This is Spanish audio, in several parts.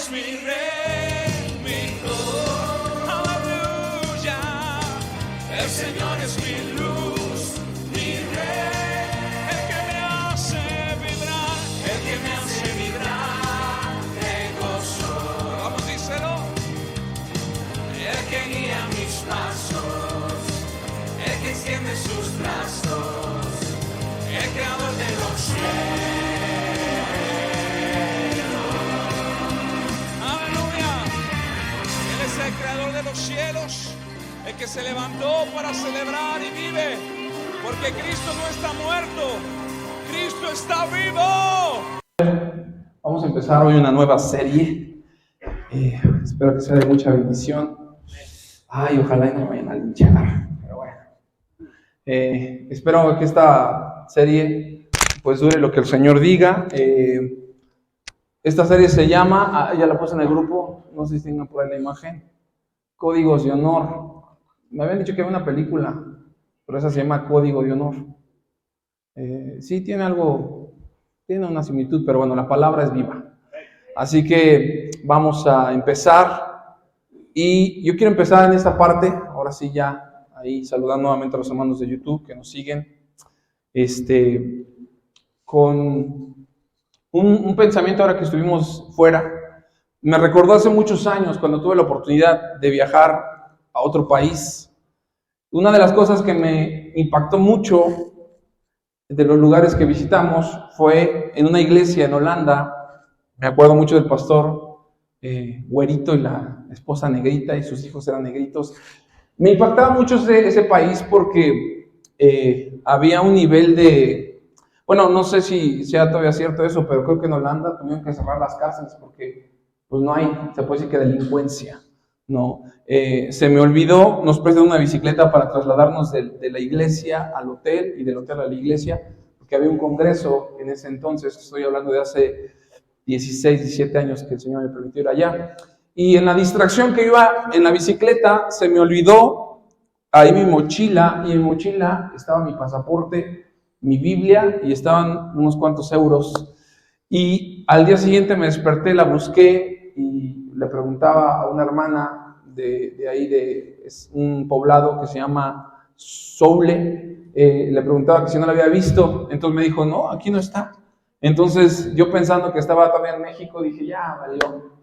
es mi rey, mi todo. Aleluya. El Señor es mi luz, mi rey. El que me hace vibrar, el que me hace vibrar de gozo. Vamos, díselo. El que guía mis pasos, el que extiende sus brazos, el creador de los cielos. Aleluya. Él es el creador de los cielos, el que se levantó para celebrar y vive, porque Cristo no está muerto, Cristo está vivo. Vamos a empezar hoy una nueva serie. Espero que sea de mucha bendición. Ay, ojalá no me vayan a linchar, pero bueno. Espero que esta serie pues dure lo que el Señor diga. Esta serie se llama, ya la puse en el grupo, no sé si tengan por ahí la imagen, Códigos de Honor. Me habían dicho que había una película, pero esa se llama Código de Honor. Sí, tiene una similitud, pero bueno, la palabra es viva. Así que vamos a empezar. Y yo quiero empezar en esta parte, ahora sí ya, ahí saludando nuevamente a los hermanos de YouTube que nos siguen, con un pensamiento ahora que estuvimos fuera. Me recordó hace muchos años cuando tuve la oportunidad de viajar a otro país. Una de las cosas que me impactó mucho de los lugares que visitamos fue en una iglesia en Holanda. Me acuerdo mucho del pastor güerito y la esposa negrita y sus hijos eran negritos. Me impactaba mucho ese país porque había un nivel de, bueno, no sé si sea todavía cierto eso, pero creo que en Holanda tuvieron que cerrar las cárceles porque pues no hay, se puede decir que delincuencia, ¿no? Se me olvidó, nos prestan una bicicleta para trasladarnos de la iglesia al hotel y del hotel a la iglesia, porque había un congreso en ese entonces, estoy hablando de hace 16, 17 años que el Señor me permitió ir allá. Y en la distracción que iba en la bicicleta, se me olvidó ahí mi mochila, y en mi mochila estaba mi pasaporte, mi Biblia, y estaban unos cuantos euros. Y al día siguiente me desperté, la busqué, y le preguntaba a una hermana de ahí, es un poblado que se llama Soule, le preguntaba que si no la había visto, entonces me dijo, no, aquí no está. Entonces, yo pensando que estaba todavía en México, dije, ya, valió.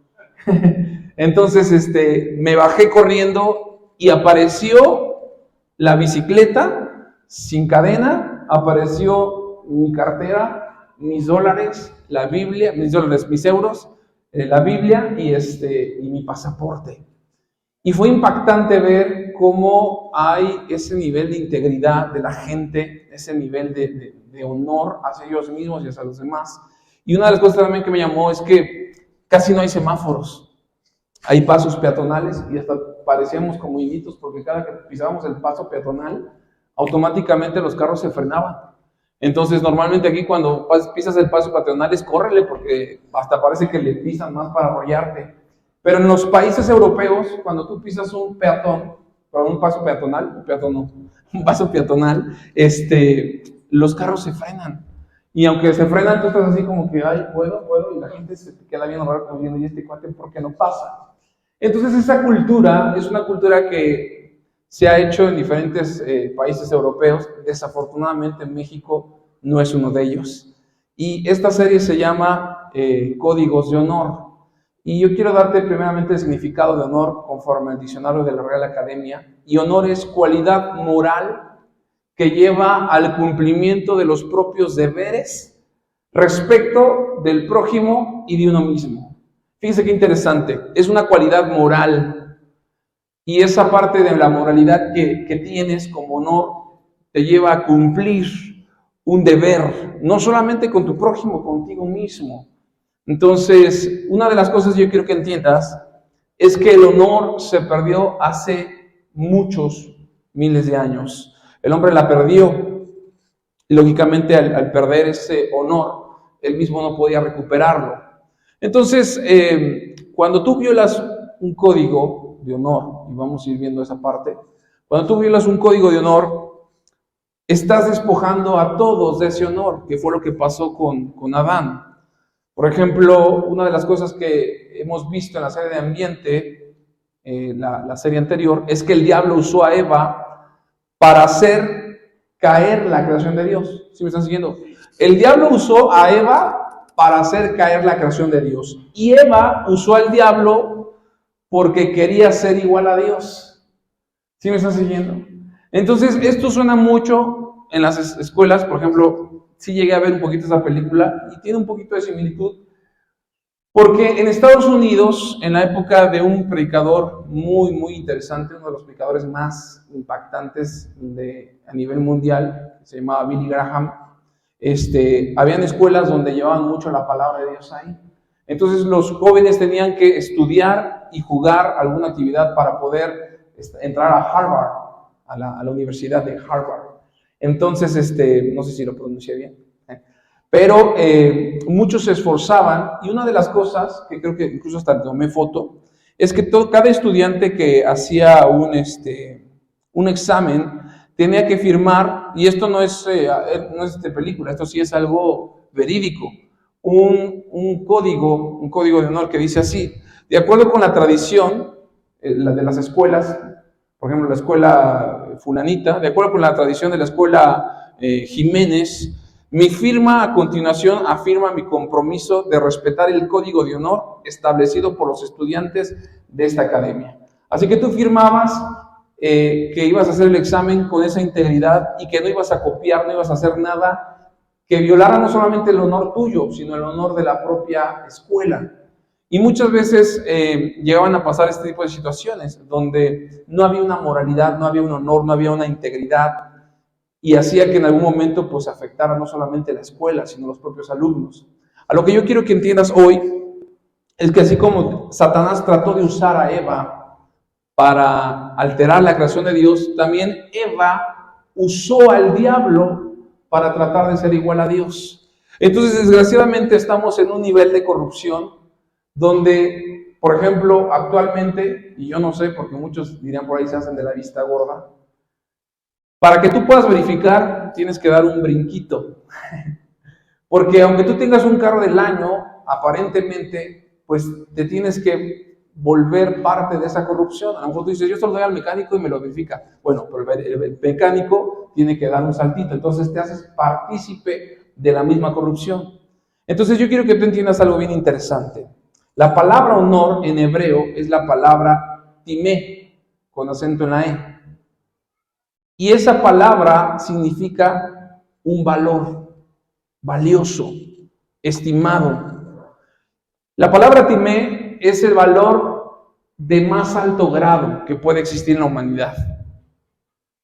Entonces, me bajé corriendo y apareció la bicicleta sin cadena, apareció mi cartera, mis dólares, la Biblia, mis euros, la Biblia y mi pasaporte. Y fue impactante ver cómo hay ese nivel de integridad de la gente, ese nivel de honor hacia ellos mismos y hacia los demás. Y una de las cosas también que me llamó es que casi no hay semáforos. Hay pasos peatonales y hasta parecíamos como inditos porque cada que pisábamos el paso peatonal, automáticamente los carros se frenaban. Entonces, normalmente aquí cuando pisas el paso peatonal es córrele porque hasta parece que le pisan más para arrollarte. Pero en los países europeos, cuando tú pisas un paso peatonal, un paso peatonal, los carros se frenan. Y aunque se frenan, tú estás así como que, ay, puedo, y la gente se te queda bien raro como viendo, ¿y este cuate por qué no pasa? Entonces esa cultura es una cultura que se ha hecho en diferentes países europeos. Desafortunadamente México no es uno de ellos. Y esta serie se llama Códigos de Honor. Y yo quiero darte primeramente el significado de honor conforme al diccionario de la Real Academia. Y honor es cualidad moral que lleva al cumplimiento de los propios deberes respecto del prójimo y de uno mismo. Fíjense qué interesante, es una cualidad moral. Y esa parte de la moralidad que tienes como honor te lleva a cumplir un deber, no solamente con tu prójimo, contigo mismo. Entonces, una de las cosas que yo quiero que entiendas es que el honor se perdió hace muchos miles de años. El hombre la perdió. Y lógicamente, al perder ese honor, él mismo no podía recuperarlo. Entonces, cuando tú violas un código de honor, y vamos a ir viendo esa parte, cuando tú violas un código de honor, estás despojando a todos de ese honor, que fue lo que pasó con Adán. Por ejemplo, una de las cosas que hemos visto en la serie de ambiente, la serie anterior, es que el diablo usó a Eva para hacer caer la creación de Dios. ¿Sí me están siguiendo? El diablo usó a Eva para hacer caer la creación de Dios. Y Eva usó al diablo porque quería ser igual a Dios. ¿Sí me están siguiendo? Entonces, esto suena mucho en las escuelas. Por ejemplo, sí llegué a ver un poquito esa película y tiene un poquito de similitud. Porque en Estados Unidos, en la época de un predicador muy interesante, uno de los predicadores más impactantes a nivel mundial, se llamaba Billy Graham, habían escuelas donde llevaban mucho la palabra de Dios ahí. Entonces los jóvenes tenían que estudiar y jugar alguna actividad para poder entrar a Harvard, a la Universidad de Harvard. Entonces, no sé si lo pronuncié bien, pero muchos se esforzaban, y una de las cosas, que creo que incluso hasta tomé foto, es que cada estudiante que hacía un examen tenía que firmar, y esto no es de película, esto sí es algo verídico, un código de honor que dice así: de acuerdo con la tradición la de las escuelas, por ejemplo la escuela fulanita, de acuerdo con la tradición de la escuela Jiménez, mi firma a continuación afirma mi compromiso de respetar el código de honor establecido por los estudiantes de esta academia. Así que tú firmabas que ibas a hacer el examen con esa integridad y que no ibas a copiar, no ibas a hacer nada que violara no solamente el honor tuyo, sino el honor de la propia escuela. Y muchas veces llegaban a pasar este tipo de situaciones donde no había una moralidad, no había un honor, no había una integridad, y hacía que en algún momento pues afectara no solamente la escuela, sino los propios alumnos. A lo que yo quiero que entiendas hoy es que así como Satanás trató de usar a Eva para alterar la creación de Dios, también Eva usó al diablo para tratar de ser igual a Dios. Entonces, desgraciadamente, estamos en un nivel de corrupción donde, por ejemplo, actualmente, y yo no sé, porque muchos dirían por ahí se hacen de la vista gorda, para que tú puedas verificar, tienes que dar un brinquito. Porque aunque tú tengas un carro del año, aparentemente, pues te tienes que volver parte de esa corrupción. A lo mejor tú dices, yo se lo doy al mecánico y me lo verifica. Bueno, pero el mecánico tiene que dar un saltito. Entonces te haces partícipe de la misma corrupción. Entonces yo quiero que tú entiendas algo bien interesante. La palabra honor en hebreo es la palabra timé, con acento en la E. Y esa palabra significa un valor, valioso, estimado. La palabra timé es el valor de más alto grado que puede existir en la humanidad.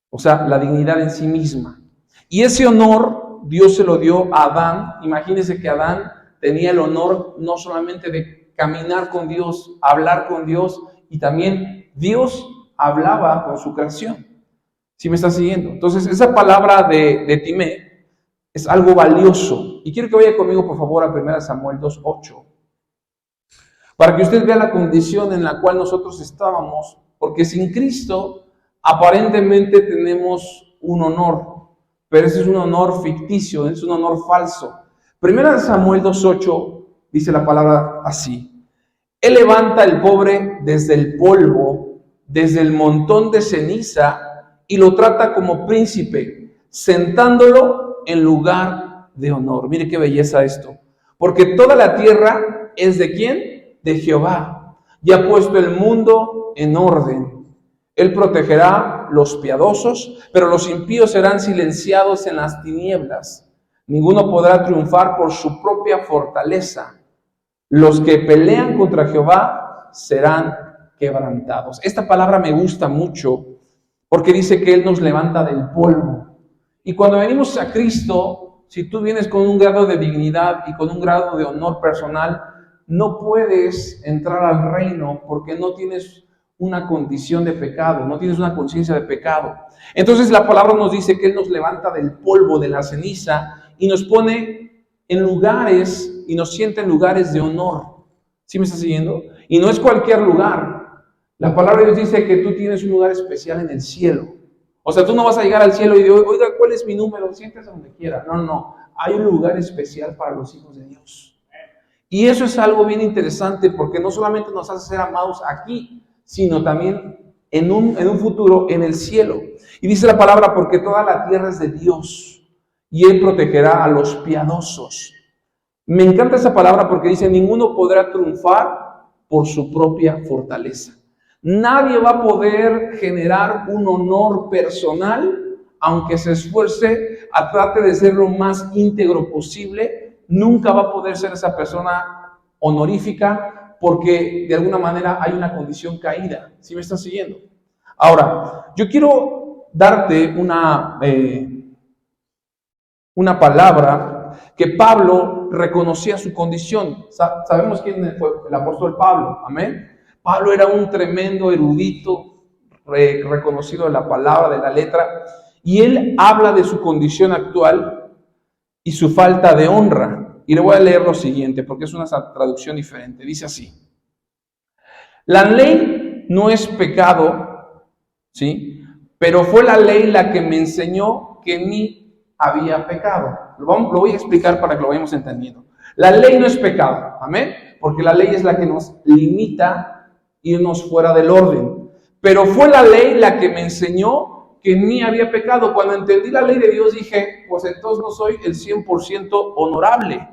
O sea, la dignidad en sí misma. Y ese honor Dios se lo dio a Adán. Imagínense que Adán tenía el honor no solamente de caminar con Dios, hablar con Dios, y también Dios hablaba con su creación. ¿Sí me está siguiendo? Entonces, esa palabra de timé es algo valioso. Y quiero que vaya conmigo, por favor, a 1 Samuel 2:8. Para que usted vea la condición en la cual nosotros estábamos. Porque sin Cristo, aparentemente tenemos un honor. Pero ese es un honor ficticio, es un honor falso. 1 Samuel 2:8 dice la palabra así: Él levanta al pobre desde el polvo, desde el montón de ceniza, y lo trata como príncipe, sentándolo en lugar de honor. Mire qué belleza esto. Porque toda la tierra es ¿de quién? De Jehová. Y ha puesto el mundo en orden. Él protegerá los piadosos, pero los impíos serán silenciados en las tinieblas. Ninguno podrá triunfar por su propia fortaleza. Los que pelean contra Jehová serán quebrantados. Esta palabra me gusta mucho, porque dice que Él nos levanta del polvo. Y cuando venimos a Cristo, si tú vienes con un grado de dignidad y con un grado de honor personal, no puedes entrar al reino porque no tienes una condición de pecado, no tienes una conciencia de pecado. Entonces la palabra nos dice que Él nos levanta del polvo, de la ceniza, y nos pone en lugares y nos sienta en lugares de honor. ¿Sí me estás siguiendo? Y no es cualquier lugar. La palabra de Dios dice que tú tienes un lugar especial en el cielo. O sea, tú no vas a llegar al cielo y decir, oiga, ¿cuál es mi número? Siéntese donde quiera. No. Hay un lugar especial para los hijos de Dios. Y eso es algo bien interesante porque no solamente nos hace ser amados aquí, sino también en un futuro en el cielo. Y dice la palabra, porque toda la tierra es de Dios y Él protegerá a los piadosos. Me encanta esa palabra porque dice, ninguno podrá triunfar por su propia fortaleza. Nadie va a poder generar un honor personal, aunque se esfuerce a tratar de ser lo más íntegro posible. Nunca va a poder ser esa persona honorífica porque de alguna manera hay una condición caída. ¿Sí me estás siguiendo? Ahora, yo quiero darte una palabra que Pablo reconocía su condición. Sabemos quién fue el apóstol Pablo, amén. Pablo era un tremendo erudito, reconocido de la palabra, de la letra, y él habla de su condición actual y su falta de honra. Y le voy a leer lo siguiente, porque es una traducción diferente. Dice así: la ley no es pecado, ¿sí? Pero fue la ley la que me enseñó que en mí había pecado. Lo voy a explicar para que lo vayamos entendiendo. La ley no es pecado, amén, porque la ley es la que nos limita irnos fuera del orden. Pero fue la ley la que me enseñó que en mí había pecado. Cuando entendí la ley de Dios dije, pues entonces no soy el 100% honorable.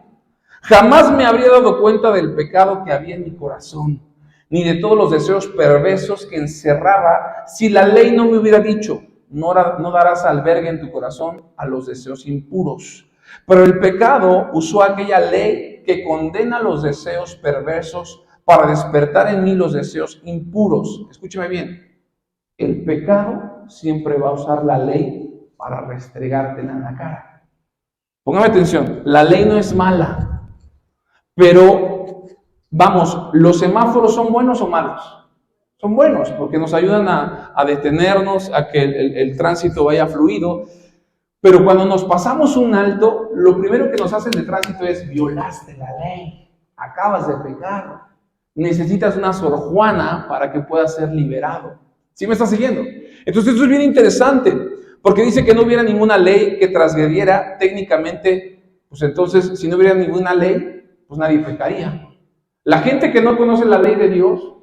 Jamás me habría dado cuenta del pecado que había en mi corazón, ni de todos los deseos perversos que encerraba, si la ley no me hubiera dicho, no darás albergue en tu corazón a los deseos impuros. Pero el pecado usó aquella ley que condena los deseos perversos para despertar en mí los deseos impuros. Escúcheme bien, el pecado siempre va a usar la ley para restregártela en la cara. Póngame atención, la ley no es mala. Pero, vamos, ¿los semáforos son buenos o malos? Son buenos, porque nos ayudan a detenernos, a que el tránsito vaya fluido. Pero cuando nos pasamos un alto, lo primero que nos hace el de tránsito es, violaste la ley, acabas de pecar, necesitas una Sor Juana para que puedas ser liberado. ¿Sí me estás siguiendo? Entonces esto es bien interesante, porque dice que no hubiera ninguna ley que transgrediera técnicamente, pues entonces, si no hubiera ninguna ley, pues nadie pecaría. La gente que no conoce la ley de Dios,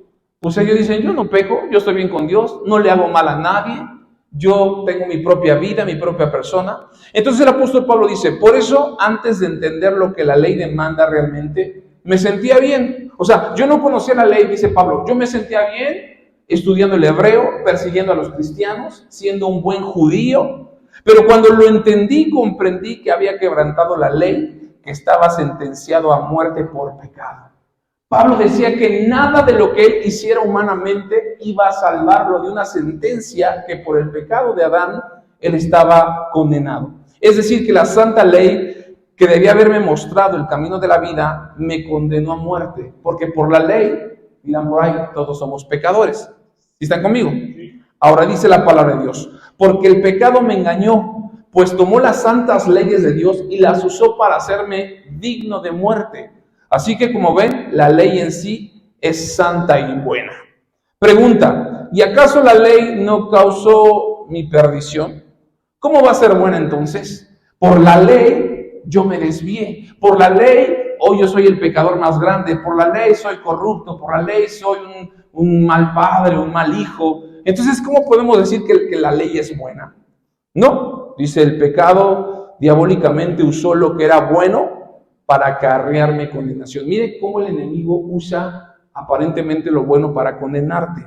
pues ellos dicen, yo no peco, yo estoy bien con Dios, no le hago mal a nadie, yo tengo mi propia vida, mi propia persona. Entonces el apóstol Pablo dice, por eso antes de entender lo que la ley demanda realmente, me sentía bien. O sea, yo no conocía la ley, dice Pablo, yo me sentía bien estudiando el hebreo, persiguiendo a los cristianos, siendo un buen judío, pero cuando lo entendí, comprendí que había quebrantado la ley, que estaba sentenciado a muerte por pecado. Pablo decía que nada de lo que él hiciera humanamente iba a salvarlo de una sentencia que por el pecado de Adán él estaba condenado. Es decir, que la santa ley que debía haberme mostrado el camino de la vida me condenó a muerte, porque por la ley, dirán por ahí, todos somos pecadores. ¿Sí están conmigo? Ahora dice la palabra de Dios, porque el pecado me engañó, pues tomó las santas leyes de Dios y las usó para hacerme digno de muerte. Así que como ven, la ley en sí es santa y buena. Pregunta, ¿y acaso la ley no causó mi perdición? ¿Cómo va a ser buena entonces? Por la ley yo me desvié, por la ley hoy yo soy el pecador más grande, por la ley soy corrupto, por la ley soy un mal padre, un mal hijo. Entonces, ¿cómo podemos decir que la ley es buena? No, dice, el pecado diabólicamente usó lo que era bueno para acarrearme condenación. Mire cómo el enemigo usa aparentemente lo bueno para condenarte.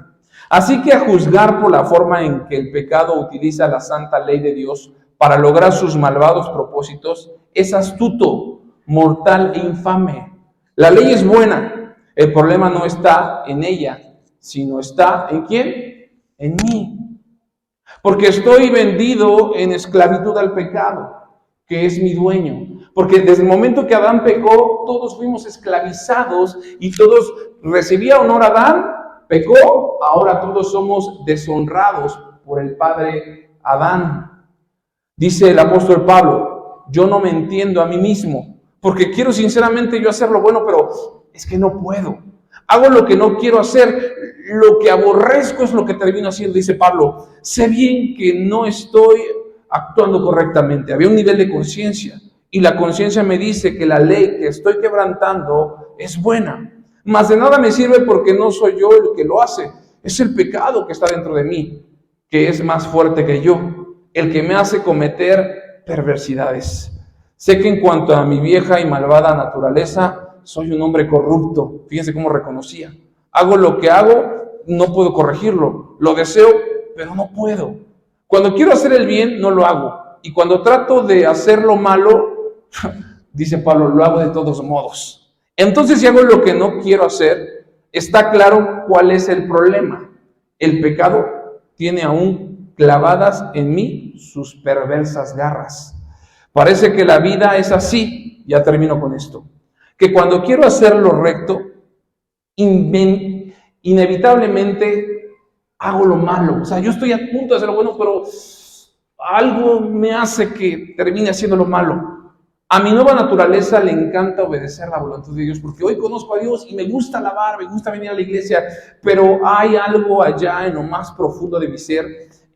Así que a juzgar por la forma en que el pecado utiliza la santa ley de Dios para lograr sus malvados propósitos, es astuto, mortal e infame. La ley es buena, el problema no está en ella, sino está ¿en quién? En mí. Porque estoy vendido en esclavitud al pecado, que es mi dueño. Porque desde el momento que Adán pecó, todos fuimos esclavizados y todos recibía honor a Adán, pecó, ahora todos somos deshonrados por el padre Adán. Dice el apóstol Pablo, yo no me entiendo a mí mismo, porque quiero sinceramente yo hacer lo bueno, pero es que no puedo. Hago lo que no quiero hacer, lo que aborrezco es lo que termino haciendo, dice Pablo. Sé bien que no estoy actuando correctamente. Había un nivel de conciencia y la conciencia me dice que la ley que estoy quebrantando es buena. Mas de nada me sirve porque no soy yo el que lo hace. Es el pecado que está dentro de mí, que es más fuerte que yo, el que me hace cometer perversidades. Sé que en cuanto a mi vieja y malvada naturaleza, soy un hombre corrupto. Fíjense cómo reconocía. Hago lo que hago, no puedo corregirlo. Lo deseo, pero no puedo. Cuando quiero hacer el bien, no lo hago. Y cuando trato de hacer lo malo, dice Pablo, lo hago de todos modos. Entonces, si hago lo que no quiero hacer, está claro cuál es el problema. El pecado tiene aún clavadas en mí sus perversas garras. Parece que la vida es así, ya termino con esto, que cuando quiero hacer lo recto, inevitablemente hago lo malo. O sea, yo estoy a punto de hacer lo bueno, pero algo me hace que termine haciendo lo malo. A mi nueva naturaleza le encanta obedecer la voluntad de Dios, porque hoy conozco a Dios y me gusta alabar, me gusta venir a la iglesia, pero hay algo allá en lo más profundo de mi ser,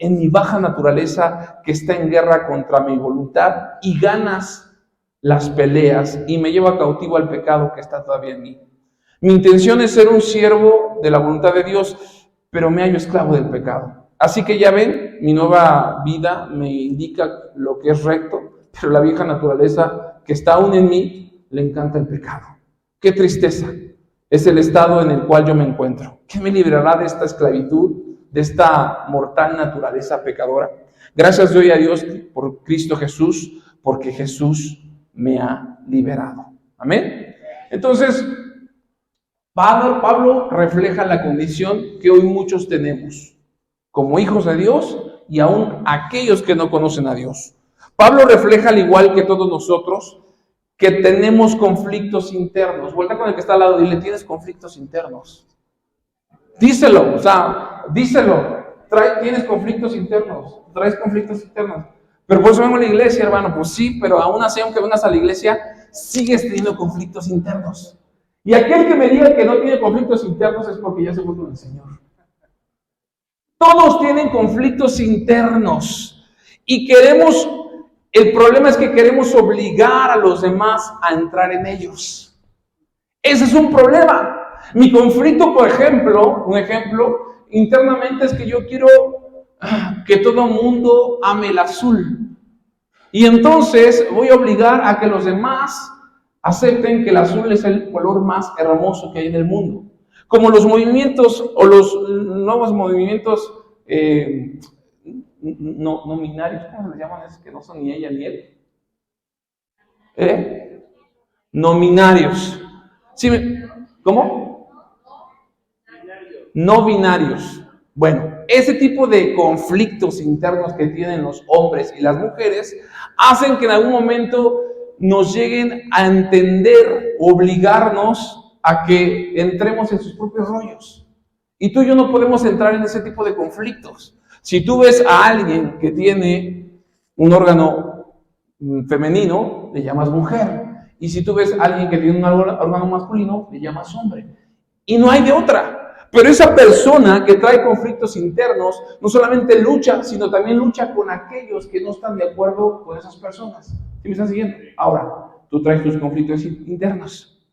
en mi baja naturaleza, que está en guerra contra mi voluntad y ganas las peleas y me lleva cautivo al pecado que está todavía en mí. Mi intención es ser un siervo de la voluntad de Dios, pero me hallo esclavo del pecado. Así que ya ven, mi nueva vida me indica lo que es recto, pero la vieja naturaleza que está aún en mí le encanta el pecado. ¡Qué tristeza! Es el estado en el cual yo me encuentro. ¿Qué me librará de esta esclavitud, de esta mortal naturaleza pecadora? Gracias doy a Dios por Cristo Jesús, porque Jesús me ha liberado. Amén. Entonces, Pablo refleja la condición que hoy muchos tenemos, como hijos de Dios y aún aquellos que no conocen a Dios. Pablo refleja, al igual que todos nosotros, que tenemos conflictos internos. Vuelta con el que está al lado y dile, tienes conflictos internos. Díselo, o sea, díselo. Tienes conflictos internos, traes conflictos internos. Pero por eso vengo a la iglesia, hermano. Pues sí, pero aún así, aunque vengas a la iglesia, sigues teniendo conflictos internos. Y aquel que me diga que no tiene conflictos internos es porque ya se fue con el Señor. Todos tienen conflictos internos. Y el problema es que queremos obligar a los demás a entrar en ellos. Ese es un problema. Mi conflicto, por ejemplo, un ejemplo, internamente es que yo quiero que todo el mundo ame el azul. Y entonces voy a obligar a que los demás acepten que el azul es el color más hermoso que hay en el mundo. Como los movimientos o los nuevos movimientos nominarios, ¿cómo se les llaman? Es que no son ni ella ni él. Nominarios. ¿Sí? ¿Cómo? No binarios. Bueno, ese tipo de conflictos internos que tienen los hombres y las mujeres hacen que en algún momento nos lleguen a entender, obligarnos a que entremos en sus propios rollos. Y tú y yo no podemos entrar en ese tipo de conflictos. Si tú ves a alguien que tiene un órgano femenino, le llamas mujer. Y si tú ves a alguien que tiene un órgano masculino, le llamas hombre. Y no hay de otra. Pero esa persona que trae conflictos internos, no solamente lucha, sino también lucha con aquellos que no están de acuerdo con esas personas. ¿Sí me están siguiendo? Ahora, tú traes tus conflictos internos.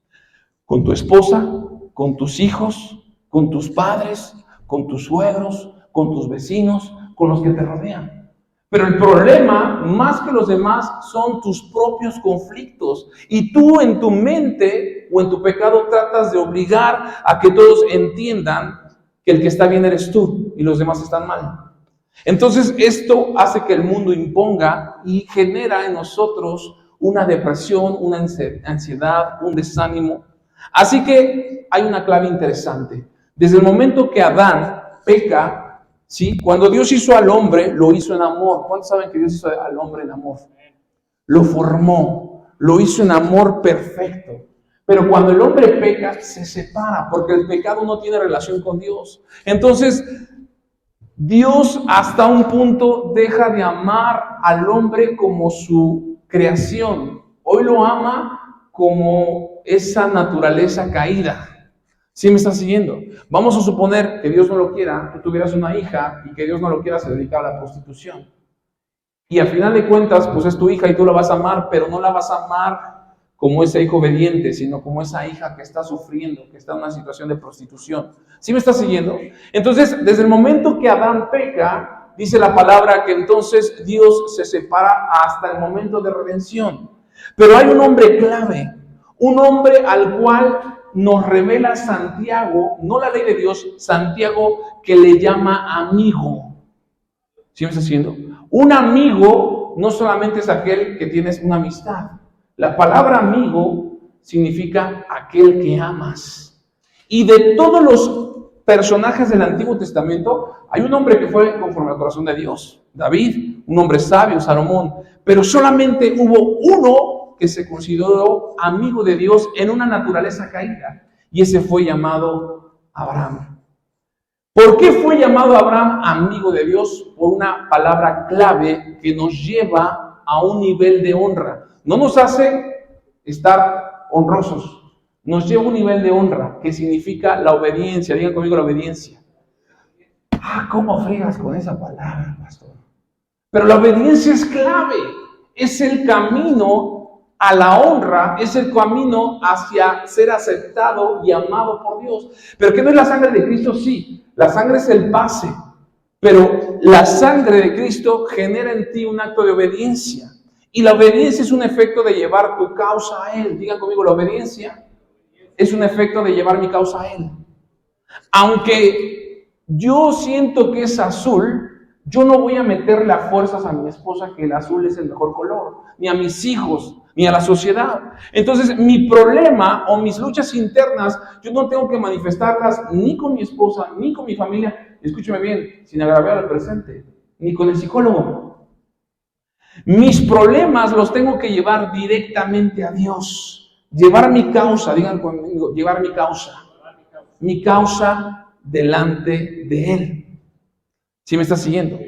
Con tu esposa, con tus hijos, con tus padres, con tus suegros, con tus vecinos, con los que te rodean. Pero el problema, más que los demás, son tus propios conflictos. Y tú en tu mente o en tu pecado tratas de obligar a que todos entiendan que el que está bien eres tú y los demás están mal. Entonces esto hace que el mundo imponga y genera en nosotros una depresión, una ansiedad, un desánimo. Así que hay una clave interesante. Desde el momento que Adán peca, ¿sí? Cuando Dios hizo al hombre, lo hizo en amor. ¿Cuántos saben que Dios hizo al hombre en amor? Lo formó, lo hizo en amor perfecto. Pero cuando el hombre peca, se separa, porque el pecado no tiene relación con Dios. Entonces, Dios hasta un punto deja de amar al hombre como su creación. Hoy lo ama como esa naturaleza caída. ¿Sí me estás siguiendo? Vamos a suponer que Dios no lo quiera, que tuvieras una hija y que Dios no lo quiera se dedicar a la prostitución. Y al final de cuentas, pues es tu hija y tú la vas a amar, pero no la vas a amar como ese hijo obediente, sino como esa hija que está sufriendo, que está en una situación de prostitución. ¿Sí me está siguiendo? Entonces, desde el momento que Adán peca, dice la palabra que entonces Dios se separa hasta el momento de redención. Pero hay un hombre clave, un hombre al cual nos revela Santiago, no la ley de Dios, Santiago, que le llama amigo. ¿Sí me está siguiendo? Un amigo no solamente es aquel que tienes una amistad. La palabra amigo significa aquel que amas. Y de todos los personajes del Antiguo Testamento, hay un hombre que fue conforme al corazón de Dios, David, un hombre sabio, Salomón, pero solamente hubo uno que se consideró amigo de Dios en una naturaleza caída, y ese fue llamado Abraham. ¿Por qué fue llamado Abraham amigo de Dios? Por una palabra clave que nos lleva a un nivel de honra. No nos hace estar honrosos, nos lleva a un nivel de honra que significa la obediencia. Digan conmigo la obediencia. ¿Cómo fregas con esa palabra, pastor? Pero la obediencia es clave, es el camino a la honra, es el camino hacia ser aceptado y amado por Dios. ¿Pero qué no es la sangre de Cristo? Sí, la sangre es el pase, pero la sangre de Cristo genera en ti un acto de obediencia. Y la obediencia es un efecto de llevar tu causa a Él. Digan conmigo, la obediencia es un efecto de llevar mi causa a Él. Aunque yo siento que es azul, yo no voy a meterle a fuerzas a mi esposa que el azul es el mejor color, ni a mis hijos, ni a la sociedad. Entonces, mi problema o mis luchas internas, yo no tengo que manifestarlas ni con mi esposa, ni con mi familia, escúcheme bien, sin agraviar al presente, ni con el psicólogo. Mis problemas los tengo que llevar directamente a Dios. Llevar mi causa, digan conmigo, llevar mi causa delante de Él. ¿Sí me estás siguiendo?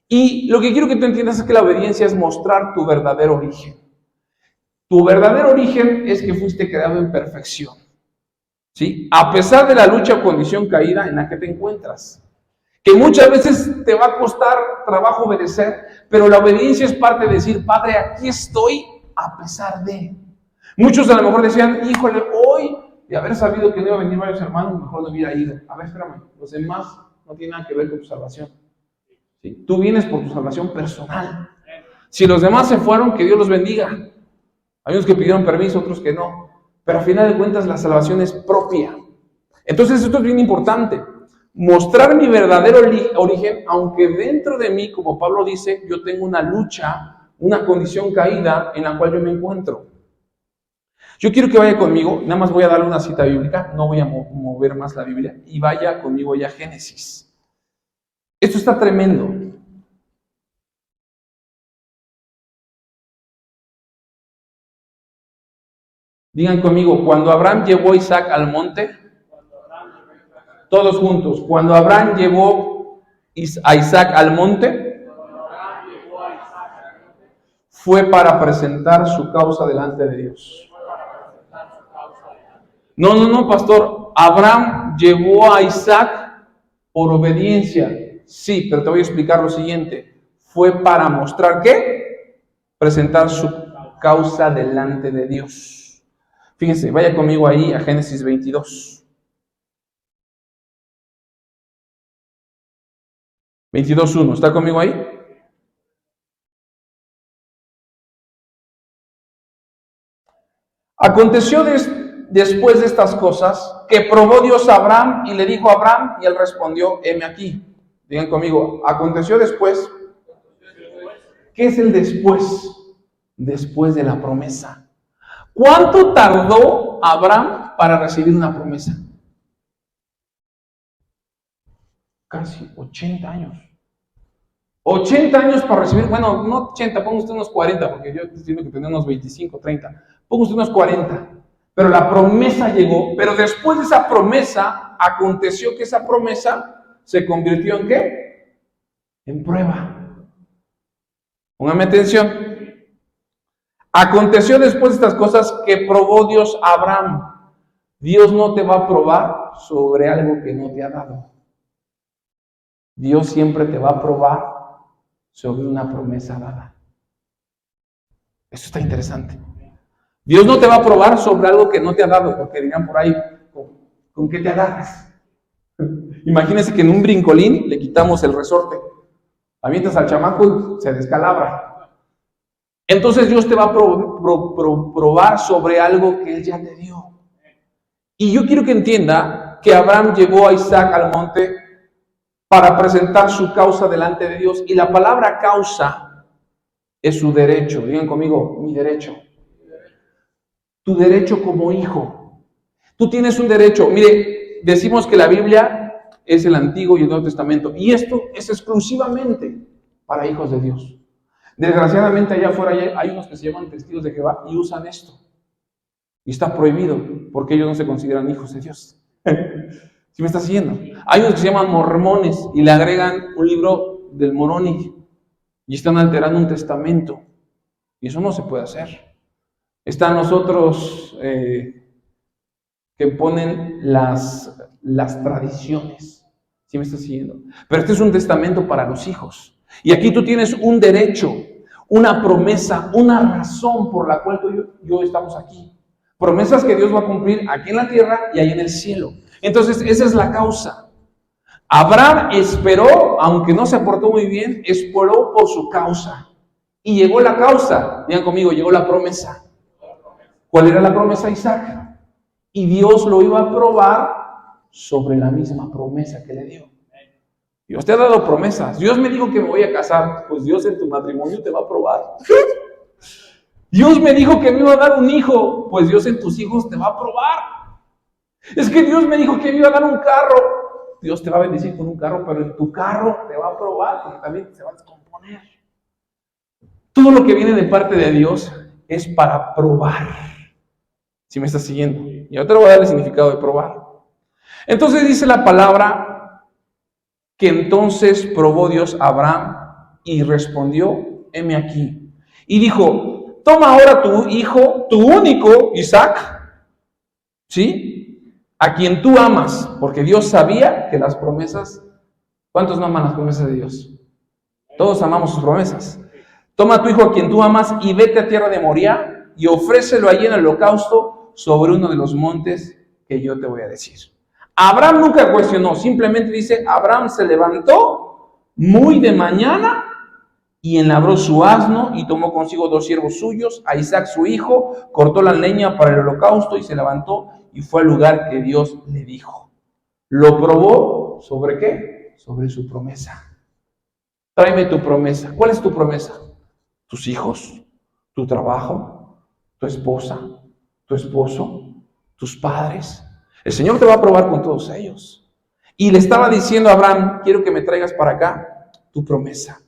Y lo que quiero que tú entiendas es que la obediencia es mostrar tu verdadero origen. Tu verdadero origen es que fuiste creado en perfección. ¿Sí? A pesar de la lucha o condición caída en la que te encuentras. Que muchas veces te va a costar trabajo obedecer, pero la obediencia es parte de decir, Padre, aquí estoy a pesar de. Muchos a lo mejor decían, híjole, hoy, de haber sabido que no iba a venir varios hermanos, mejor no hubiera ido. A ver, espérame, los demás no tienen nada que ver con tu salvación. ¿Sí? Tú vienes por tu salvación personal. Si los demás se fueron, que Dios los bendiga. Hay unos que pidieron permiso, otros que no. Pero al final de cuentas la salvación es propia. Entonces esto es bien importante. Mostrar mi verdadero origen, aunque dentro de mí, como Pablo dice, yo tengo una lucha, una condición caída en la cual yo me encuentro. Yo quiero que vaya conmigo, nada más voy a darle una cita bíblica, no voy a mover más la Biblia, y vaya conmigo ya a Génesis. Esto está tremendo. Digan conmigo, cuando Abraham llevó a Isaac al monte, todos juntos, cuando Abraham llevó a Isaac al monte, fue para presentar su causa delante de Dios. No, pastor, Abraham llevó a Isaac por obediencia. Sí, pero te voy a explicar lo siguiente. Fue para mostrar ¿qué? Presentar su causa delante de Dios. Fíjense, vaya conmigo ahí a Génesis 22. 22:1, ¿está conmigo ahí? Aconteció después de estas cosas que probó Dios a Abraham y le dijo a Abraham y él respondió, heme aquí. Digan conmigo, aconteció después. ¿Qué es el después? Después de la promesa. ¿Cuánto tardó Abraham para recibir una promesa? Casi 80 años. 80 años para recibir, bueno, no 80, ponga usted unos 40, porque yo entiendo que tenía unos 25, 30. Ponga usted unos 40. Pero la promesa llegó, pero después de esa promesa, aconteció que esa promesa se convirtió en ¿qué? En prueba. Póngame atención. Aconteció después de estas cosas que probó Dios a Abraham. Dios no te va a probar sobre algo que no te ha dado. Dios siempre te va a probar sobre una promesa dada. Esto está interesante. Dios no te va a probar sobre algo que no te ha dado, porque digan por ahí, ¿con qué te agarras? Imagínense que en un brincolín le quitamos el resorte, avientas al chamaco y se descalabra. Entonces Dios te va a probar sobre algo que Él ya te dio. Y yo quiero que entienda que Abraham llevó a Isaac al monte para presentar su causa delante de Dios. Y la palabra causa es su derecho. Digan conmigo, mi derecho. Tu derecho como hijo. Tú tienes un derecho. Mire, decimos que la Biblia es el Antiguo y el Nuevo Testamento. Y esto es exclusivamente para hijos de Dios. Desgraciadamente allá afuera hay unos que se llaman testigos de Jehová y usan esto. Y está prohibido porque ellos no se consideran hijos de Dios. ¿Sí me estás siguiendo? Hay unos que se llaman mormones y le agregan un libro del Moronic y están alterando un testamento. Y eso no se puede hacer. Están los otros que ponen las tradiciones. ¿Sí me estás siguiendo? Pero este es un testamento para los hijos. Y aquí tú tienes un derecho, una promesa, una razón por la cual tú y yo estamos aquí. Promesas que Dios va a cumplir aquí en la tierra y ahí en el cielo. Entonces, esa es la causa. Abraham esperó, aunque no se portó muy bien, esperó por su causa. Y llegó la causa. Digan conmigo, llegó la promesa. ¿Cuál era la promesa? Isaac. Y Dios lo iba a probar sobre la misma promesa que le dio. Dios te ha dado promesas. Dios me dijo que me voy a casar. Pues Dios en tu matrimonio te va a probar. Dios me dijo que me iba a dar un hijo. Pues Dios en tus hijos te va a probar. Es que Dios me dijo que me iba a dar un carro. Dios te va a bendecir con un carro, pero en tu carro te va a probar porque también se va a descomponer. Todo lo que viene de parte de Dios es para probar. Si me estás siguiendo. Y ahora te voy a dar el significado de probar. Entonces dice la palabra que entonces probó Dios a Abraham y respondió, heme aquí. Y dijo, toma ahora tu hijo, tu único Isaac, ¿sí? A quien tú amas, porque Dios sabía que las promesas, ¿cuántos no aman las promesas de Dios? Todos amamos sus promesas. Toma a tu hijo a quien tú amas y vete a tierra de Moría y ofrécelo allí en el holocausto sobre uno de los montes que yo te voy a decir. Abraham nunca cuestionó, simplemente dice, Abraham se levantó muy de mañana y enlabró su asno y tomó consigo 2 siervos suyos, a Isaac su hijo, cortó la leña para el holocausto y se levantó y fue al lugar que Dios le dijo. Lo probó, ¿sobre qué? Sobre su promesa. Tráeme tu promesa. ¿Cuál es tu promesa? ¿Tus hijos? ¿Tu trabajo? ¿Tu esposa? ¿Tu esposo? ¿Tus padres? El Señor te va a probar con todos ellos. Y le estaba diciendo a Abraham, quiero que me traigas para acá tu promesa.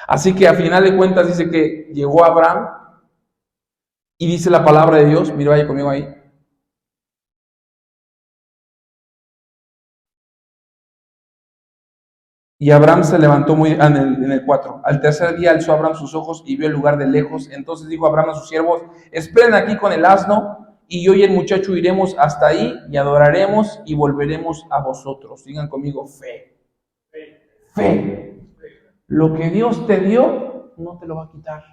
Así que a final de cuentas dice que llegó Abraham y dice la palabra de Dios, mira, vaya conmigo ahí. Y Abraham se levantó muy en el 4. Al tercer día alzó Abraham sus ojos y vio el lugar de lejos. Entonces dijo Abraham a sus siervos, esperen aquí con el asno, y yo y el muchacho iremos hasta ahí y adoraremos y volveremos a vosotros. Digan conmigo, fe. Fe. Lo que Dios te dio, no te lo va a quitar,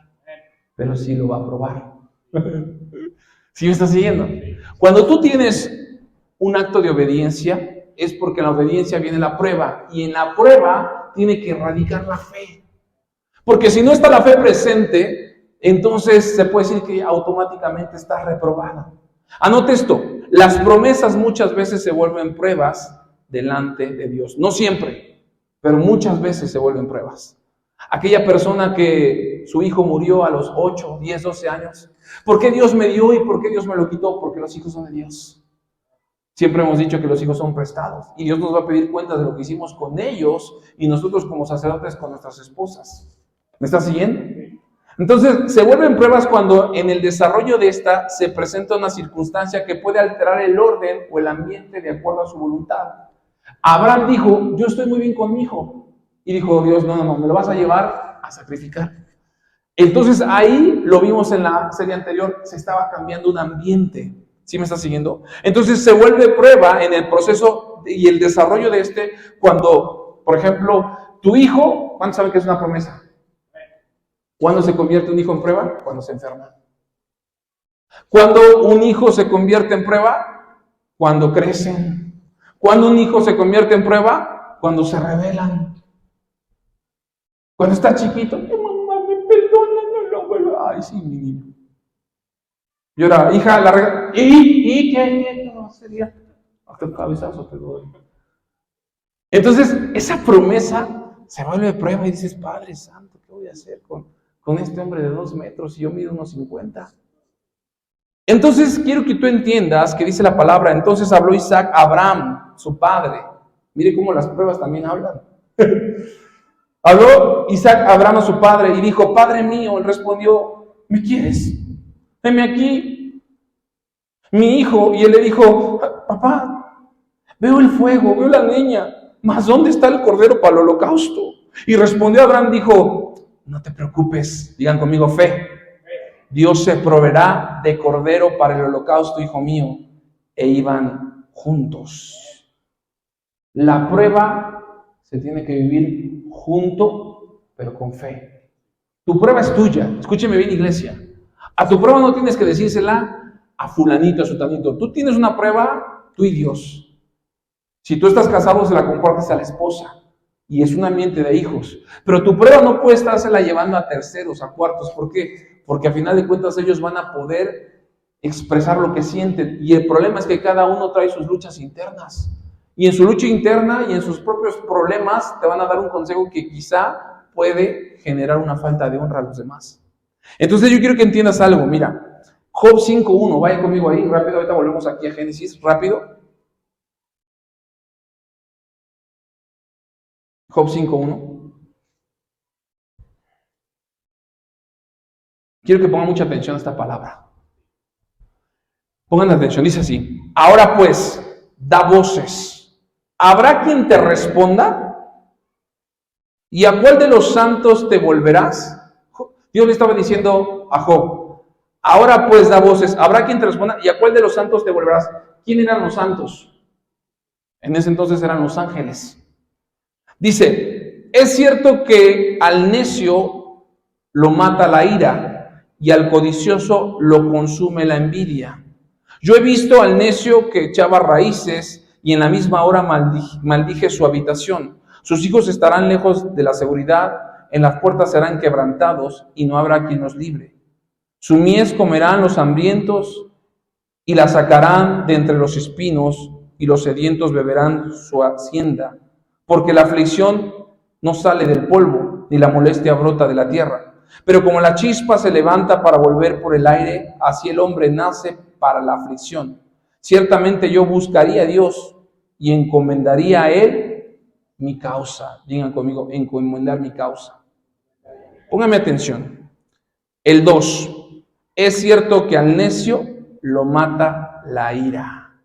pero sí lo va a probar. ¿Sí me estás siguiendo? Cuando tú tienes un acto de obediencia, es porque en la obediencia viene la prueba, y en la prueba tiene que radicar la fe. Porque si no está la fe presente, entonces se puede decir que automáticamente está reprobada. Anote esto, las promesas muchas veces se vuelven pruebas delante de Dios. No siempre, pero muchas veces se vuelven pruebas. Aquella persona que su hijo murió a los 8, 10, 12 años. ¿Por qué Dios me dio y por qué Dios me lo quitó? Porque los hijos son de Dios. Siempre hemos dicho que los hijos son prestados y Dios nos va a pedir cuentas de lo que hicimos con ellos y nosotros como sacerdotes con nuestras esposas. ¿Me estás siguiendo? Entonces, se vuelven pruebas cuando en el desarrollo de esta se presenta una circunstancia que puede alterar el orden o el ambiente de acuerdo a su voluntad. Abraham dijo, yo estoy muy bien con mi hijo. Y dijo Dios, no, me lo vas a llevar a sacrificar. Entonces ahí lo vimos en la serie anterior, se estaba cambiando un ambiente. ¿Sí me estás siguiendo? Entonces se vuelve prueba en el proceso y el desarrollo de cuando, por ejemplo, tu hijo, ¿cuántos saben que es una promesa? ¿Cuándo se convierte un hijo en prueba? Cuando se enferma. Cuando un hijo se convierte en prueba, cuando crecen. Cuando un hijo se convierte en prueba, cuando se rebelan. Cuando está chiquito, mamá, me perdona, no lo vuelvo. Ay, sí, mi niño. Llora, hija, la regla. ¿Y qué no sería? Hasta el cabezazo te doy. Entonces, esa promesa se vuelve prueba y dices, Padre Santo, ¿qué voy a hacer con este hombre de 2 metros y yo mido unos 50? Entonces, quiero que tú entiendas que dice la palabra, entonces habló Isaac a Abraham, su padre. Mire cómo las pruebas también hablan. Habló Isaac a Abraham, a su padre, y dijo, Padre mío. Él respondió, ¿me quieres? Heme aquí, mi hijo. Y él le dijo, papá, veo el fuego, veo la leña, mas ¿dónde está el cordero para el holocausto? Y respondió Abraham, dijo, no te preocupes, digan conmigo fe. Dios se proveerá de cordero para el holocausto, hijo mío. E iban juntos. La prueba se tiene que vivir junto, pero con fe. Tu prueba es tuya. Escúcheme bien, iglesia. A tu prueba no tienes que decírsela a fulanito, a sutanito. Tú tienes una prueba, tú y Dios. Si tú estás casado, se la compartes a la esposa. Y es un ambiente de hijos. Pero tu prueba no puede estársela llevando a terceros, a cuartos. ¿Por qué? Porque a final de cuentas ellos van a poder expresar lo que sienten. Y el problema es que cada uno trae sus luchas internas. Y en su lucha interna y en sus propios problemas te van a dar un consejo que quizá puede generar una falta de honra a los demás. Entonces yo quiero que entiendas algo. Mira, Job 5.1, vaya conmigo ahí, rápido. Ahorita volvemos aquí a Génesis, rápido. Job 5.1. Quiero que pongan mucha atención a esta palabra. Pongan atención, dice así. Ahora pues, da voces. ¿Habrá quien te responda? ¿Y a cuál de los santos te volverás? Dios le estaba diciendo a Job, ahora pues da voces. ¿Habrá quien te responda? ¿Y a cuál de los santos te volverás? ¿Quién eran los santos? En ese entonces eran los ángeles. Dice, es cierto que al necio lo mata la ira y al codicioso lo consume la envidia. Yo he visto al necio que echaba raíces y en la misma hora maldije su habitación. Sus hijos estarán lejos de la seguridad, en las puertas serán quebrantados y no habrá quien los libre. Su mies comerán los hambrientos y la sacarán de entre los espinos y los sedientos beberán su hacienda. Porque la aflicción no sale del polvo, ni la molestia brota de la tierra. Pero como la chispa se levanta para volver por el aire, así el hombre nace para la aflicción. Ciertamente yo buscaría a Dios y encomendaría a Él mi causa. Digan conmigo, encomendar mi causa. Póngame atención. El 2. Es cierto que al necio lo mata la ira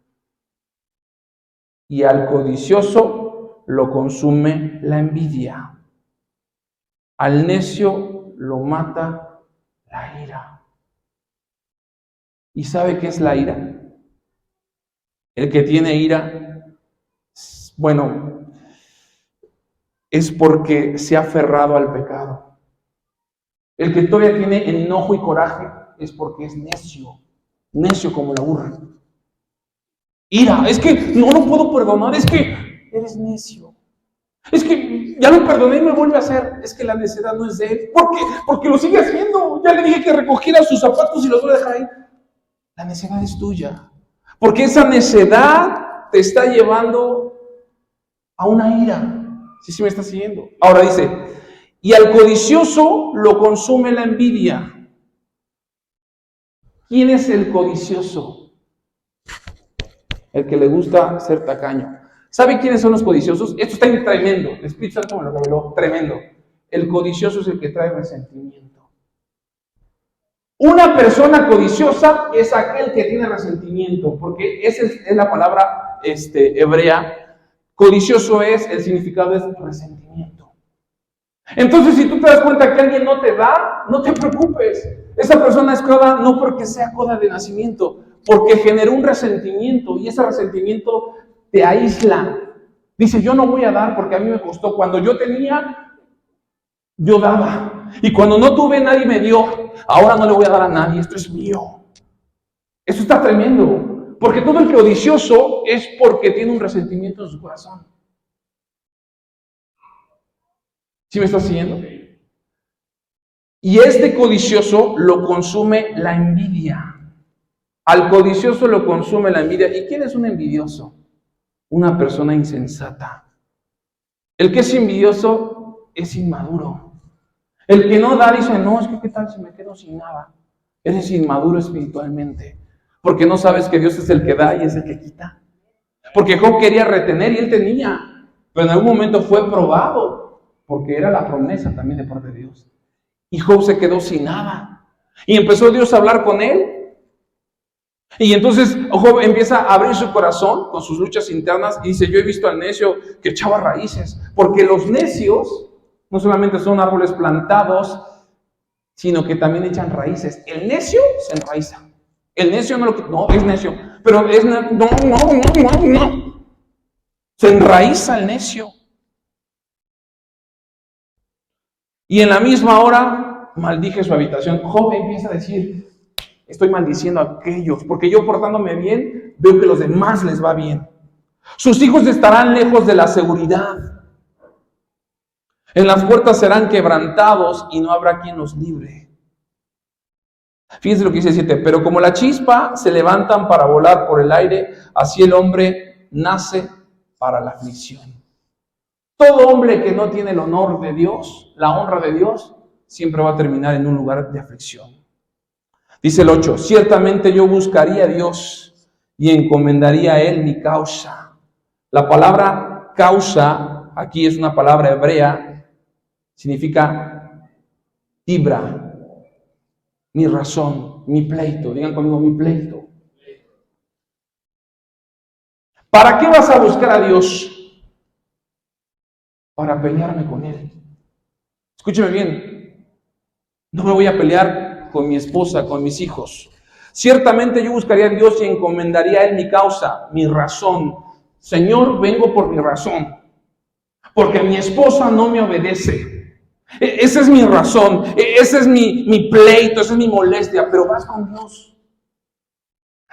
y al codicioso lo consume la envidia. Al necio lo mata la ira. ¿Y sabe qué es la ira? El que tiene ira, bueno, es porque se ha aferrado al pecado. El que todavía tiene enojo y coraje es porque es necio, necio como la burra. Ira, es que no lo puedo perdonar, es que eres necio. Es que ya lo perdoné y me vuelve a hacer. Es que la necedad no es de él. ¿Por qué? Porque lo sigue haciendo. Ya le dije que recogiera sus zapatos y los voy a dejar ahí. La necedad es tuya. Porque esa necedad te está llevando a una ira. Sí me está siguiendo. Ahora dice, y al codicioso lo consume la envidia. ¿Quién es el codicioso? El que le gusta ser tacaño. ¿Sabe quiénes son los codiciosos? Esto está tremendo. El Espíritu Santo me lo reveló. Tremendo. El codicioso es el que trae resentimiento. Una persona codiciosa es aquel que tiene resentimiento, porque esa es la palabra hebrea. Codicioso es, el significado es resentimiento. Entonces, si tú te das cuenta que alguien no te da, no te preocupes. Esa persona es coda no porque sea coda de nacimiento, porque generó un resentimiento y ese resentimiento te aísla. Dice, yo no voy a dar porque a mí me costó. Cuando yo tenía, yo daba. Y cuando no tuve, nadie me dio. Ahora no le voy a dar a nadie, esto es mío. Eso está tremendo. Porque todo el codicioso es porque tiene un resentimiento en su corazón. ¿Sí me estás siguiendo? Y este codicioso lo consume la envidia. Al codicioso lo consume la envidia. ¿Y quién es un envidioso? Una persona insensata. El que es envidioso es inmaduro. El que no da dice, no, es que qué tal si me quedo sin nada. Eres inmaduro espiritualmente. Porque no sabes que Dios es el que da y es el que quita. Porque Job quería retener y él tenía. Pero en algún momento fue probado. Porque era la promesa también de parte de Dios. Y Job se quedó sin nada. Y empezó Dios a hablar con él. Y entonces Job empieza a abrir su corazón con sus luchas internas y dice, yo he visto al necio que echaba raíces. Porque los necios no solamente son árboles plantados, sino que también echan raíces. El necio se enraiza. El necio no es necio, pero es no. Se enraiza el necio. Y en la misma hora maldije su habitación. Job empieza a decir, estoy maldiciendo a aquellos, porque yo portándome bien, veo que a los demás les va bien. Sus hijos estarán lejos de la seguridad. En las puertas serán quebrantados y no habrá quien los libre. Fíjense lo que dice 7. Pero como la chispa se levantan para volar por el aire, así el hombre nace para la aflicción. Todo hombre que no tiene el honor de Dios, la honra de Dios, siempre va a terminar en un lugar de aflicción. Dice el 8, ciertamente yo buscaría a Dios y encomendaría a Él mi causa. La palabra causa, aquí es una palabra hebrea, significa tibra, mi razón, mi pleito. Digan conmigo, mi pleito. ¿Para qué vas a buscar a Dios? Para pelearme con Él. Escúcheme bien, no me voy a pelear con mi esposa, con mis hijos. Ciertamente yo buscaría a Dios y encomendaría a Él mi causa, mi razón. Señor, vengo por mi razón, porque mi esposa no me obedece. Esa es mi razón, ese es mi pleito, esa es mi molestia, pero vas con Dios.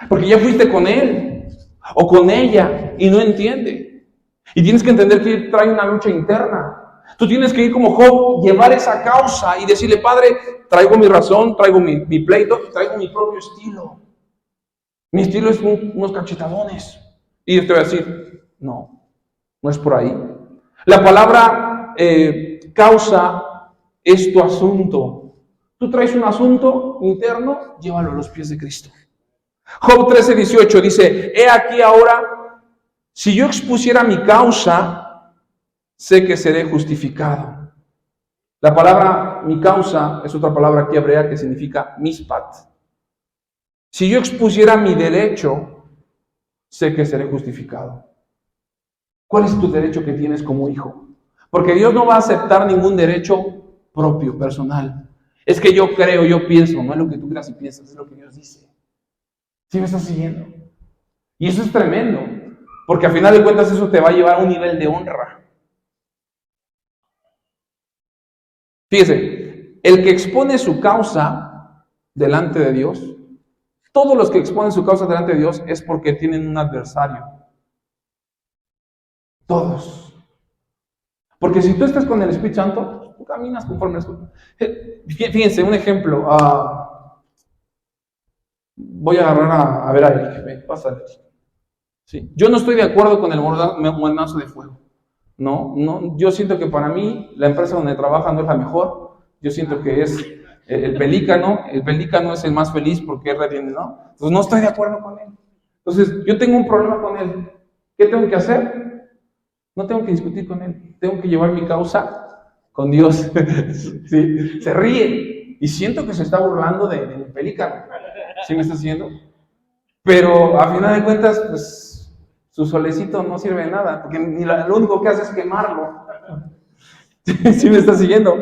Porque ya fuiste con Él o con ella y no entiende. Y tienes que entender que trae una lucha interna. Tú tienes que ir como Job, llevar esa causa y decirle, Padre, traigo mi razón, traigo mi pleito, traigo mi propio estilo. Mi estilo es unos cachetadones. Y yo te voy a decir, no es por ahí. La palabra causa es tu asunto. Tú traes un asunto interno, llévalo a los pies de Cristo. Job 13:18 dice, he aquí ahora, si yo expusiera mi causa, sé que seré justificado. La palabra mi causa es otra palabra aquí hebrea que significa mispat. Si yo expusiera mi derecho, sé que seré justificado. ¿Cuál es tu derecho que tienes como hijo? Porque Dios no va a aceptar ningún derecho propio, personal. Es que yo creo, yo pienso, no es lo que tú creas y piensas, es lo que Dios dice. ¿Sí me estás siguiendo? Y eso es tremendo, porque al final de cuentas eso te va a llevar a un nivel de honra. Fíjese, el que expone su causa delante de Dios, todos los que exponen su causa delante de Dios es porque tienen un adversario. Todos. Porque si tú estás con el Espíritu Santo, tú caminas conforme al Espíritu. Fíjense, un ejemplo. Voy a agarrar a ver a Eric. Pásale. Sí. Yo no estoy de acuerdo con el monazo de fuego. No, yo siento que para mí la empresa donde trabaja no es la mejor. Yo siento que es el pelícano es el más feliz porque él retiene, ¿no? Entonces no estoy de acuerdo con él. Entonces yo tengo un problema con él. ¿Qué tengo que hacer? No tengo que discutir con él. Tengo que llevar mi causa con Dios. Sí, se ríe y siento que se está burlando del pelícano. ¿Sí me está haciendo? Pero a final de cuentas, pues su solecito no sirve de nada, porque lo único que hace es quemarlo. ¿Sí me está siguiendo?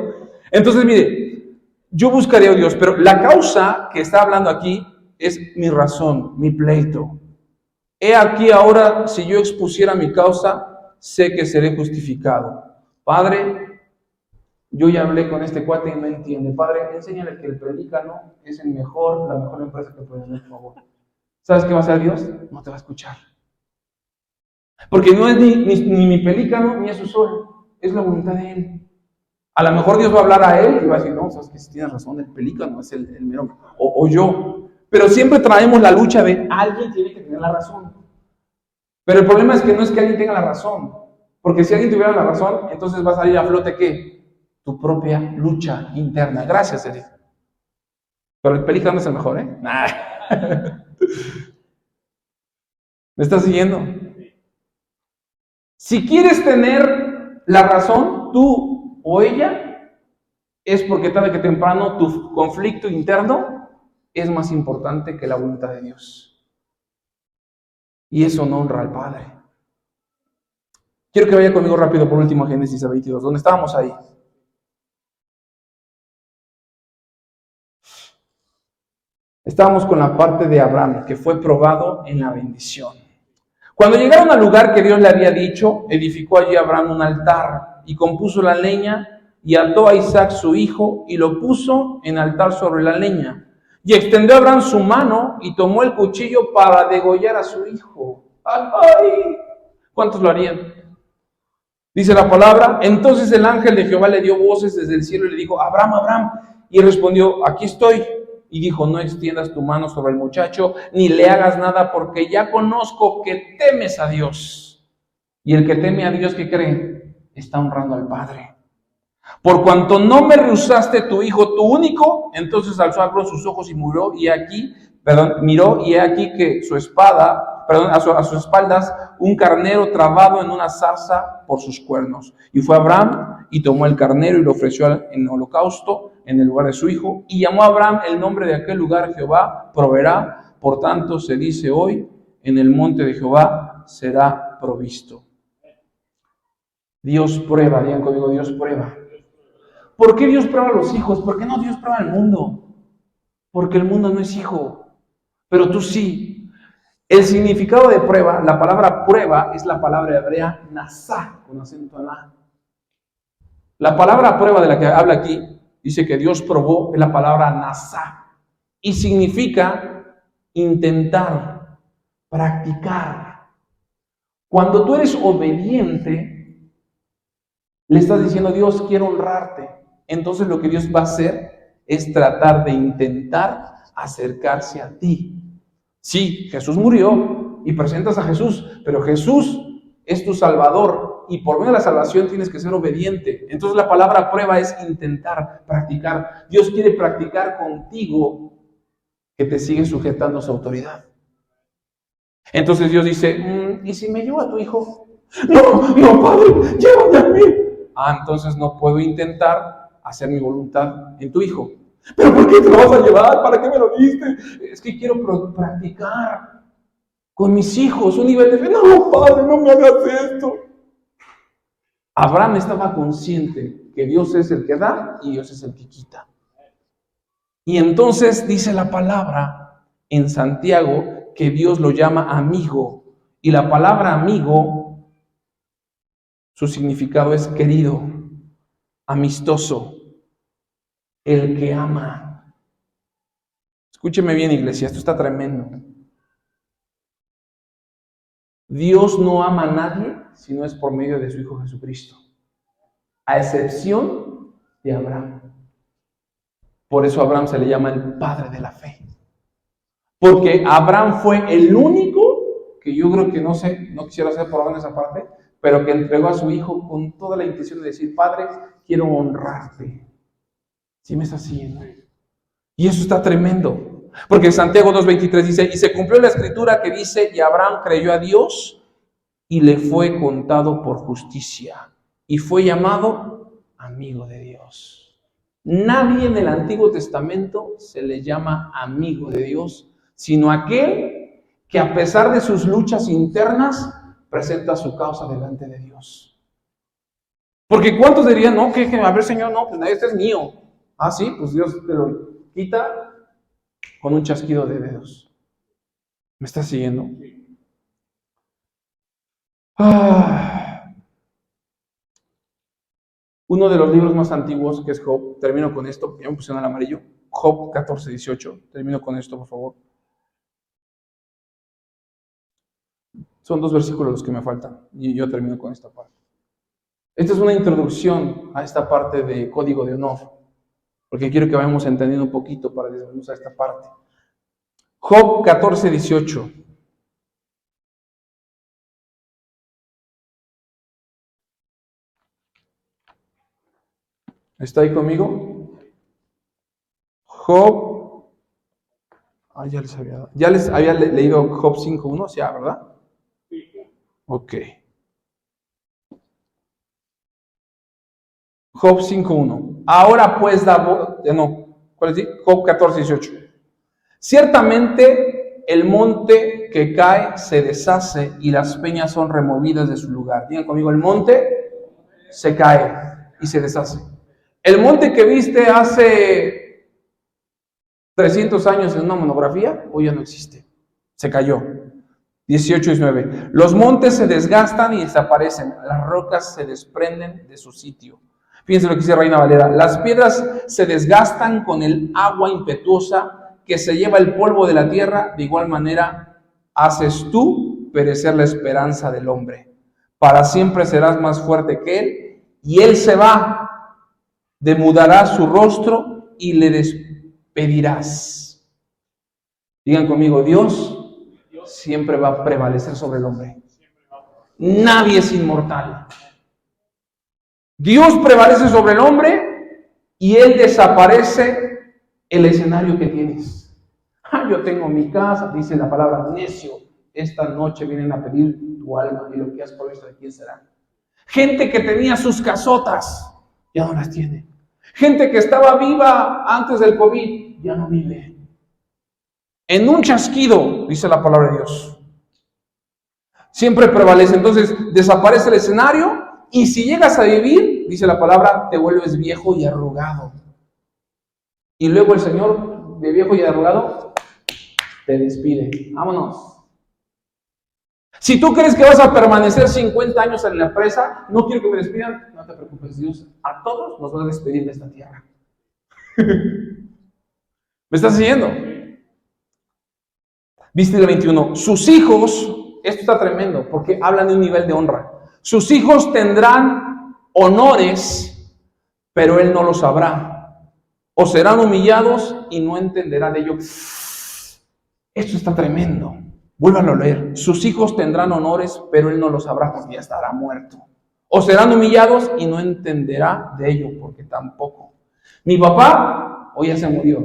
Entonces, mire, yo buscaría a Dios, pero la causa que está hablando aquí es mi razón, mi pleito. He aquí ahora, si yo expusiera mi causa, sé que seré justificado. Padre, yo ya hablé con este cuate y no entiende. Padre, enséñale que el pelícano es la mejor empresa que puede hacer, por favor. ¿Sabes qué va a hacer Dios? No te va a escuchar. Porque no es ni mi pelícano ni es su sol, es la voluntad de Él. A lo mejor Dios va a hablar a él y va a decir, no, sabes que si tienes razón, el pelícano es el mero, o yo. Pero siempre traemos la lucha de alguien tiene que tener la razón. Pero el problema es que no es que alguien tenga la razón. Porque si alguien tuviera la razón, entonces va a salir a flote ¿qué? Tu propia lucha interna. Gracias, Edith. Pero el pelícano es el mejor, ¿eh? Nah. ¿Me estás siguiendo? Si quieres tener la razón, tú o ella, es porque tarde que temprano tu conflicto interno es más importante que la voluntad de Dios. Y eso no honra al Padre. Quiero que vaya conmigo rápido por último a Génesis 22, donde estábamos ahí. Estábamos con la parte de Abraham, que fue probado en la bendición. Cuando llegaron al lugar que Dios le había dicho, edificó allí Abraham un altar y compuso la leña y ató a Isaac su hijo y lo puso en altar sobre la leña. Y extendió Abraham su mano y tomó el cuchillo para degollar a su hijo. ¡Ay! ¿Cuántos lo harían? Dice la palabra, entonces el ángel de Jehová le dio voces desde el cielo y le dijo, Abraham, Abraham. Y respondió, aquí estoy. Y dijo, no extiendas tu mano sobre el muchacho, ni le hagas nada, porque ya conozco que temes a Dios. Y el que teme a Dios, ¿qué cree? Está honrando al Padre. Por cuanto no me rehusaste tu hijo, tu único, entonces alzó Abraham sus ojos y miró, y he aquí que su espada, a sus espaldas, un carnero trabado en una zarza por sus cuernos. Y fue Abraham y tomó el carnero y lo ofreció en holocausto en el lugar de su hijo. Y llamó a Abraham el nombre de aquel lugar, Jehová proveerá. Por tanto se dice hoy, en el monte de Jehová será provisto. Dios prueba, digan conmigo, Dios prueba. ¿Por qué Dios prueba a los hijos? ¿Por qué no Dios prueba al mundo? Porque el mundo no es hijo, pero tú sí. El significado de prueba, la palabra prueba es la palabra hebrea nasá, con acento en la. La palabra prueba de la que habla aquí, dice que Dios probó, es la palabra nasá. Y significa intentar, practicar. Cuando tú eres obediente, le estás diciendo, Dios, quiero honrarte. Entonces lo que Dios va a hacer es tratar de intentar acercarse a ti. Sí, Jesús murió y presentas a Jesús, pero Jesús es tu Salvador y por medio de la salvación tienes que ser obediente. Entonces la palabra prueba es intentar, practicar. Dios quiere practicar contigo que te sigue sujetando a su autoridad. Entonces Dios dice, ¿y si me llevo a tu hijo? No, Padre, llévame a mí. Entonces no puedo intentar hacer mi voluntad en tu hijo. ¿Pero por qué te lo vas a llevar? ¿Para qué me lo diste? Es que quiero practicar con mis hijos un nivel de fe. No, Padre, no me hagas esto. Abraham estaba consciente que Dios es el que da y Dios es el que quita. Y entonces dice la palabra en Santiago que Dios lo llama amigo. Y la palabra amigo, su significado es querido, amistoso, el que ama. Escúcheme bien, iglesia, esto está tremendo. Dios no ama a nadie si no es por medio de su Hijo Jesucristo, a excepción de Abraham. Por eso a Abraham se le llama el padre de la fe. Porque Abraham fue el único, que yo creo que no quisiera hacer por ahora en esa parte, pero que entregó a su hijo con toda la intención de decir, Padre, quiero honrarte. ¿Sí me estás siguiendo? Y eso está tremendo. Porque Santiago 2:23 dice, y se cumplió la escritura que dice, y Abraham creyó a Dios y le fue contado por justicia. Y fue llamado amigo de Dios. Nadie en el Antiguo Testamento se le llama amigo de Dios, sino aquel que a pesar de sus luchas internas, presenta su causa delante de Dios. Porque ¿cuántos dirían, no, que a ver, Señor, no, pues este es mío? Sí, pues Dios te lo quita con un chasquido de dedos. ¿Me estás siguiendo? Uno de los libros más antiguos, que es Job, termino con esto, ya me pusieron el amarillo, Job 14:18, termino con esto, por favor. Son 2 versículos los que me faltan y yo termino con esta parte. Esta es una introducción a esta parte de código de honor, porque quiero que vayamos entendiendo un poquito para desmenuzar esta parte. Job 14:18. ¿Está ahí conmigo? Job. Ya les había leído Job 5:1, ¿ya, verdad? Ok. Job 5:1. Ahora pues da voz. ¿Cuál es? Job 14:18. Ciertamente el monte que cae se deshace y las peñas son removidas de su lugar. Digan conmigo, el monte se cae y se deshace. El monte que viste hace 300 años en una monografía, hoy ya no existe. Se cayó. 18:19. Los montes se desgastan y desaparecen. Las rocas se desprenden de su sitio. Fíjense lo que dice Reina Valera. Las piedras se desgastan con el agua impetuosa que se lleva el polvo de la tierra. De igual manera haces tú perecer la esperanza del hombre. Para siempre serás más fuerte que él, y él se va. Demudará su rostro y le despedirás. Digan conmigo, Dios siempre va a prevalecer sobre el hombre. Nadie es inmortal. Dios prevalece sobre el hombre y él desaparece el escenario que tienes. Yo tengo mi casa, dice la palabra, necio. Esta noche vienen a pedir tu alma y lo que has provisto de quién será. Gente que tenía sus casotas, ya no las tiene. Gente que estaba viva antes del COVID, ya no vive. En un chasquido, dice la palabra de Dios. Siempre prevalece. Entonces, desaparece el escenario y si llegas a vivir, dice la palabra, te vuelves viejo y arrugado. Y luego el Señor, de viejo y arrugado, te despide. Vámonos. Si tú crees que vas a permanecer 50 años en la empresa, no quiero que me despidan, no te preocupes, Dios a todos nos va a despedir de esta tierra. ¿Me estás siguiendo? Viste el 21. Sus hijos, esto está tremendo, porque hablan de un nivel de honra. Sus hijos tendrán honores, pero él no los sabrá. O serán humillados y no entenderá de ello. Esto está tremendo. Vuélvanlo a leer. Sus hijos tendrán honores, pero él no lo sabrá porque ya estará muerto. O serán humillados y no entenderá de ello porque tampoco. Mi papá hoy ya se murió.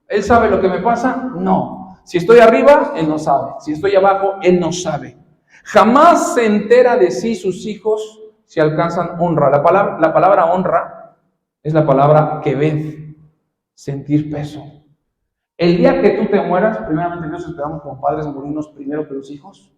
¿Él sabe lo que me pasa? No. Si estoy arriba, él no sabe. Si estoy abajo, él no sabe. Jamás se entera de sí sus hijos si alcanzan honra. La palabra honra es la palabra keved, sentir peso. El día que tú te mueras, primeramente Dios esperamos como padres morirnos primero que los hijos.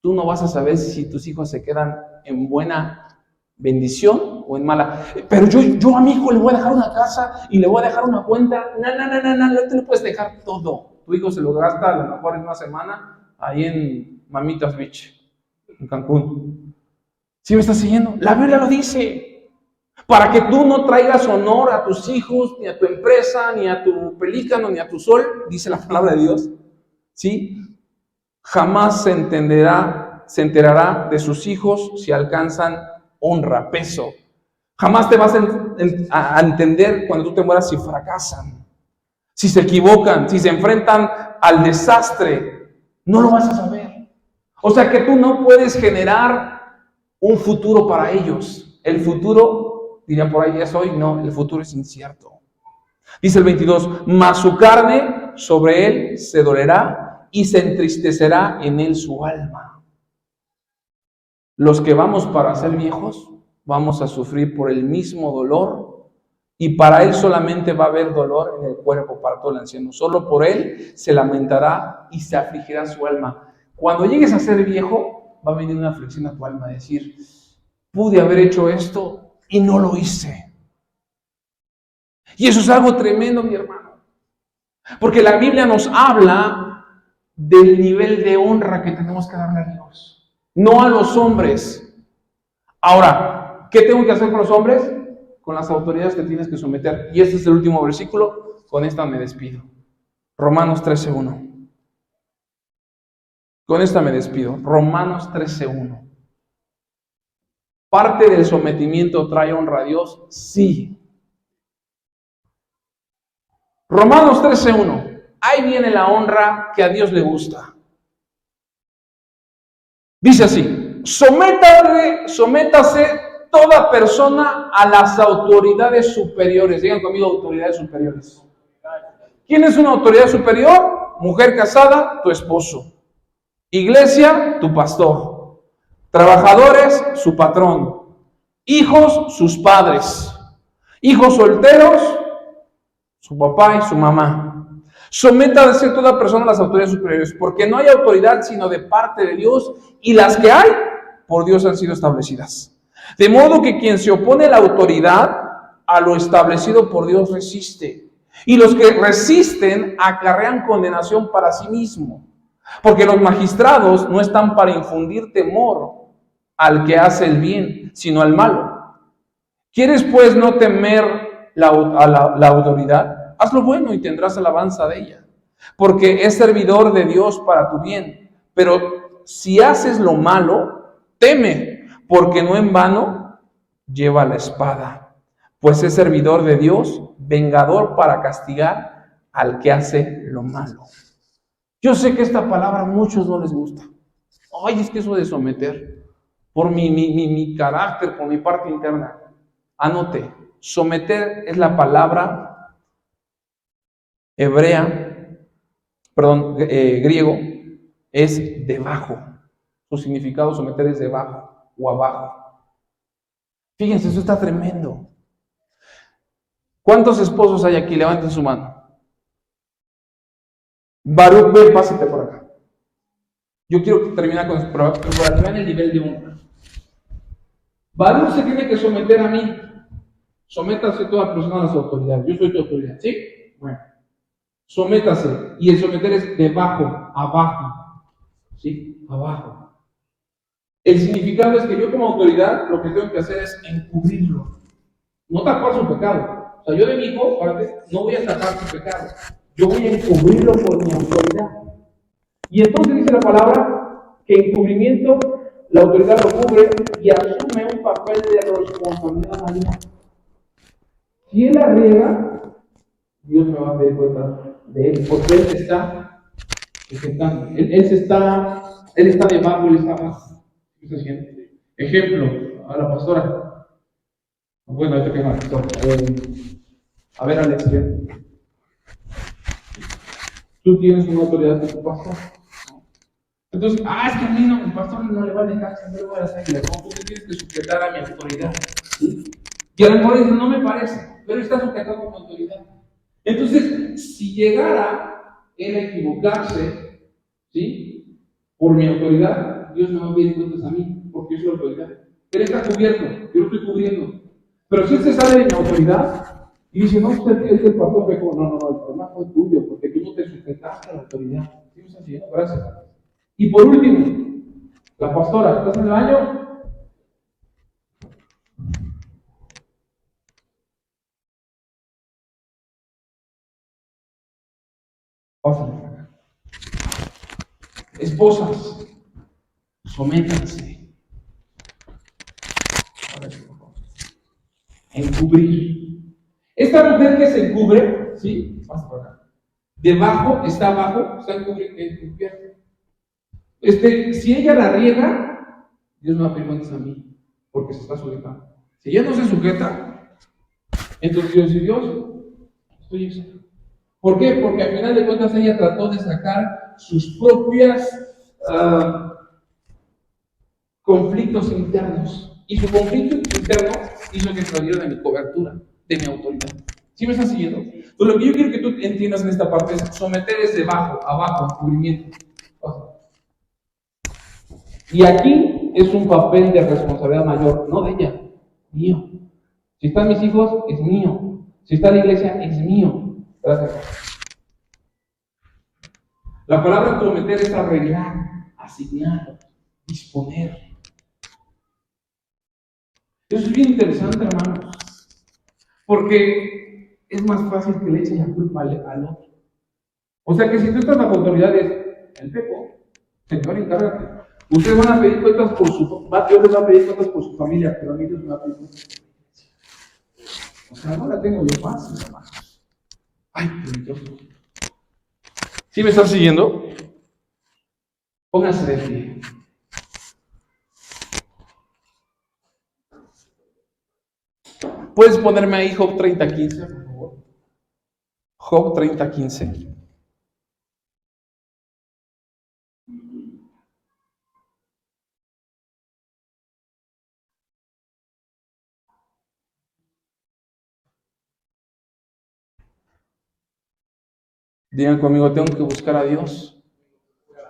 Tú no vas a saber si tus hijos se quedan en buena bendición o en mala. Pero yo a mi hijo le voy a dejar una casa y le voy a dejar una cuenta. No te le puedes dejar todo. Tu hijo se lo gasta a lo mejor en una semana ahí en Mamitas Beach, en Cancún. ¿Sí me estás siguiendo? La Biblia lo dice. Para que tú no traigas honor a tus hijos, ni a tu empresa, ni a tu pelícano, ni a tu sol, dice la palabra de Dios, ¿sí? Jamás se enterará de sus hijos si alcanzan honra, peso. Jamás te vas a entender cuando tú te mueras si fracasan, si se equivocan, si se enfrentan al desastre. No lo vas a saber. O sea que tú no puedes generar un futuro para ellos. El futuro, dirían por ahí, es hoy. No, el futuro es incierto. Dice el 22, mas su carne sobre él se dolerá y se entristecerá en él su alma. Los que vamos para ser viejos, vamos a sufrir por el mismo dolor y para él solamente va a haber dolor en el cuerpo para todo el anciano. Solo por él se lamentará y se afligirá su alma. Cuando llegues a ser viejo, va a venir una aflicción a tu alma, decir, pude haber hecho esto y no lo hice. Y eso es algo tremendo, mi hermano. Porque la Biblia nos habla del nivel de honra que tenemos que darle a Dios, no a los hombres. Ahora, ¿qué tengo que hacer con los hombres? Con las autoridades que tienes que someter. Y este es el último versículo, con esta me despido. Romanos 13:1. Con esta me despido. Romanos 13:1. ¿Parte del sometimiento trae honra a Dios? Sí. Romanos 13:1. Ahí viene la honra que a Dios le gusta. Dice así: sométase toda persona a las autoridades superiores. Digan conmigo, autoridades superiores. ¿Quién es una autoridad superior? Mujer casada, tu esposo. Iglesia, tu pastor. Trabajadores, su patrón. Hijos, sus padres. Hijos solteros, su papá y su mamá. Sométase toda persona a las autoridades superiores, porque no hay autoridad sino de parte de Dios, y las que hay, por Dios han sido establecidas. De modo que quien se opone a la autoridad, a lo establecido por Dios resiste. Y los que resisten acarrean condenación para sí mismo. Porque los magistrados no están para infundir temor al que hace el bien, sino al malo. ¿Quieres pues no temer la autoridad? Haz lo bueno y tendrás alabanza de ella, porque es servidor de Dios para tu bien. Pero si haces lo malo, teme, porque no en vano lleva la espada, pues es servidor de Dios, vengador para castigar al que hace lo malo. Yo sé que esta palabra a muchos no les gusta. Ay, es que eso de someter, por mi carácter, por mi parte interna. Anote, someter es la palabra griego, es debajo. Su significado someter es debajo o abajo. Fíjense, eso está tremendo. ¿Cuántos esposos hay aquí? Levanten su mano. Baruch, ven, pásate por acá. Yo quiero terminar con esto, pero para que vean el nivel de honra. Baruch se tiene que someter a mí. Sométase toda persona a las autoridades. Yo soy tu autoridad, ¿sí? Bueno. Sométase. Y el someter es debajo, abajo. ¿Sí? Abajo. El significado es que yo como autoridad lo que tengo que hacer es encubrirlo. No tapar su pecado. O sea, yo de mi hijo, no voy a tapar su pecado. Yo voy a encubrirlo por mi autoridad. Y entonces dice la palabra que encubrimiento, la autoridad lo cubre y asume un papel de responsabilidad mayor. Si él la riega, Dios me va a pedir cuenta de él, porque él está sujetando. Él está debajo, él está abajo. ¿Qué está haciendo? Ejemplo, a la pastora. Bueno, esto que es la pastora. A ver, Alex, tú tienes una autoridad de tu pastor. Entonces, es que a mí no, el pastor no le va a dejar siempre voy a las águilas. No, tú te tienes que sujetar a mi autoridad. ¿Sí? Y a lo mejor dice, no me parece, pero está sujetado a mi autoridad. Entonces, si llegara él a equivocarse, ¿sí? Por mi autoridad, Dios me va a pedir cuentas a mí, porque yo soy la autoridad. Él está cubierto, yo lo estoy cubriendo. Pero si él se sale de mi autoridad y dice, no, usted es que el pastor pecó. No, el problema fue tuyo, porque tú no te sujetaste a la autoridad. ¿Sí me está haciendo? Gracias. Y por último, la pastora, ¿estás en el baño? Pásale para acá. Esposas, sométanse. Encubrir. Esta mujer que se encubre, ¿sí? Pasa por acá. Debajo, está abajo, está encubierta. Si ella la riega, Dios me va a pedir cuentas a mí, porque se está sujetando. Si ella no se sujeta, entonces Dios y Dios, estoy exento. ¿Por qué? Porque al final de cuentas ella trató de sacar sus propias conflictos internos. Y su conflicto interno hizo que saliera de mi cobertura, de mi autoridad. ¿Sí me están siguiendo? Entonces lo que yo quiero que tú entiendas en esta parte es someter es debajo, abajo, encubrimiento. Y aquí es un papel de responsabilidad mayor, no de ella, mío. Si están mis hijos, es mío. Si está la iglesia, es mío. Gracias. La palabra someter es arreglar, asignar, disponer. Eso es bien interesante, hermanos, porque es más fácil que le echen la culpa al otro. O sea que si tú estás bajo autoridad, es el peco. Señor, encárgate. Ustedes van a pedir cuentas por Dios les va a pedir cuentas por su familia, pero a mí Dios me va a pedir cuentas. O sea, no la tengo yo fácil, hermanos. Ay, Dios. ¿Sí me están siguiendo? Pónganse de pie. ¿Puedes ponerme ahí Job 30:15, por favor? Job 30:15. Digan conmigo, tengo que buscar a Dios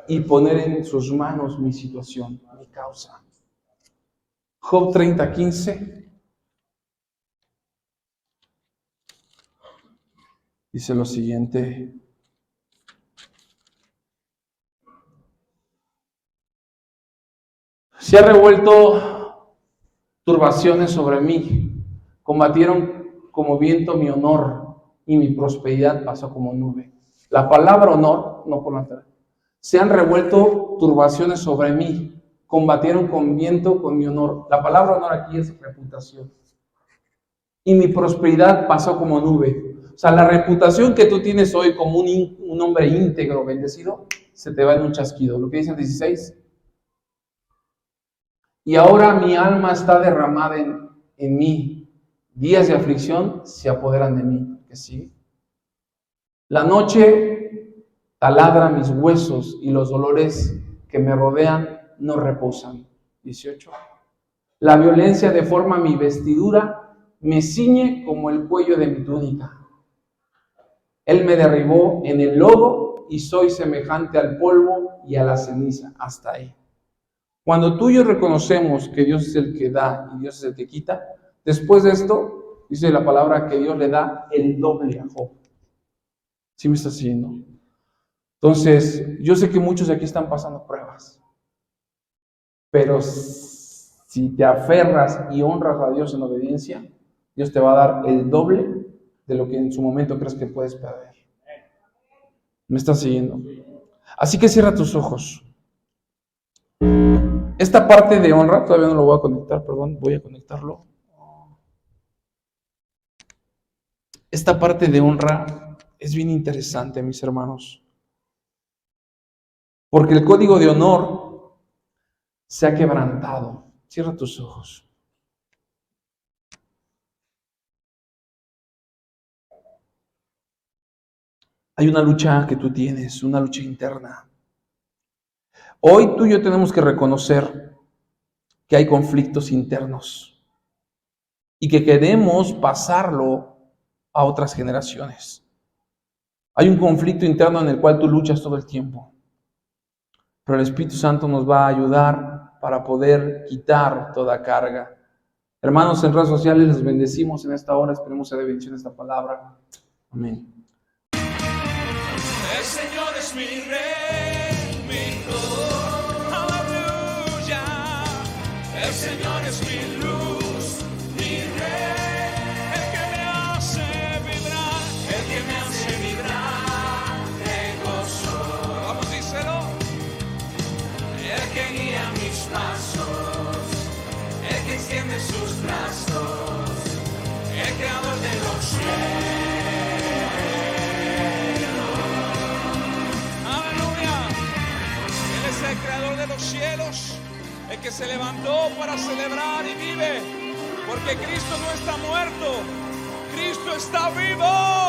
y poner en sus manos mi situación, mi causa. Job 30:15 dice lo siguiente. Se ha revuelto turbaciones sobre mí, combatieron como viento mi honor y mi prosperidad pasó como nube. La palabra honor, no por la entrada. Se han revuelto turbaciones sobre mí, combatieron con viento con mi honor. La palabra honor aquí es reputación. Y mi prosperidad pasó como nube. O sea, la reputación que tú tienes hoy como un hombre íntegro, bendecido, se te va en un chasquido. Lo que dice el 16. Y ahora mi alma está derramada en mí. Días de aflicción se apoderan de mí. ¿Qué sigue? La noche taladra mis huesos y los dolores que me rodean no reposan. 18. La violencia deforma mi vestidura, me ciñe como el cuello de mi túnica. Él me derribó en el lodo y soy semejante al polvo y a la ceniza. Hasta ahí. Cuando tú y yo reconocemos que Dios es el que da y Dios es el que quita, después de esto, dice la palabra que Dios le da el doble a Job. ¿Sí me estás siguiendo? Entonces, yo sé que muchos de aquí están pasando pruebas, pero si te aferras y honras a Dios en obediencia, Dios te va a dar el doble de lo que en su momento crees que puedes perder. ¿Me estás siguiendo? Así que cierra tus ojos. Esta parte de honra, todavía no lo voy a conectar, perdón, voy a conectarlo. Esta parte de honra es bien interesante, mis hermanos, porque el código de honor se ha quebrantado. Cierra tus ojos. Hay una lucha que tú tienes, una lucha interna. Hoy tú y yo tenemos que reconocer que hay conflictos internos y que queremos pasarlo a otras generaciones. Hay un conflicto interno en el cual tú luchas todo el tiempo, pero el Espíritu Santo nos va a ayudar para poder quitar toda carga. Hermanos, en redes sociales les bendecimos en esta hora, esperemos sea de bendición esta palabra. Amén. El Señor es mi rey, mi todo, aleluya. El Señor es mi luz, mi rey, el que me hace vibrar, de gozo. Vamos, díselo. El que guía mis pasos, el que extiende sus brazos, el creador de los cielos. El creador de los cielos, el que se levantó para celebrar y vive, porque Cristo no está muerto, Cristo está vivo.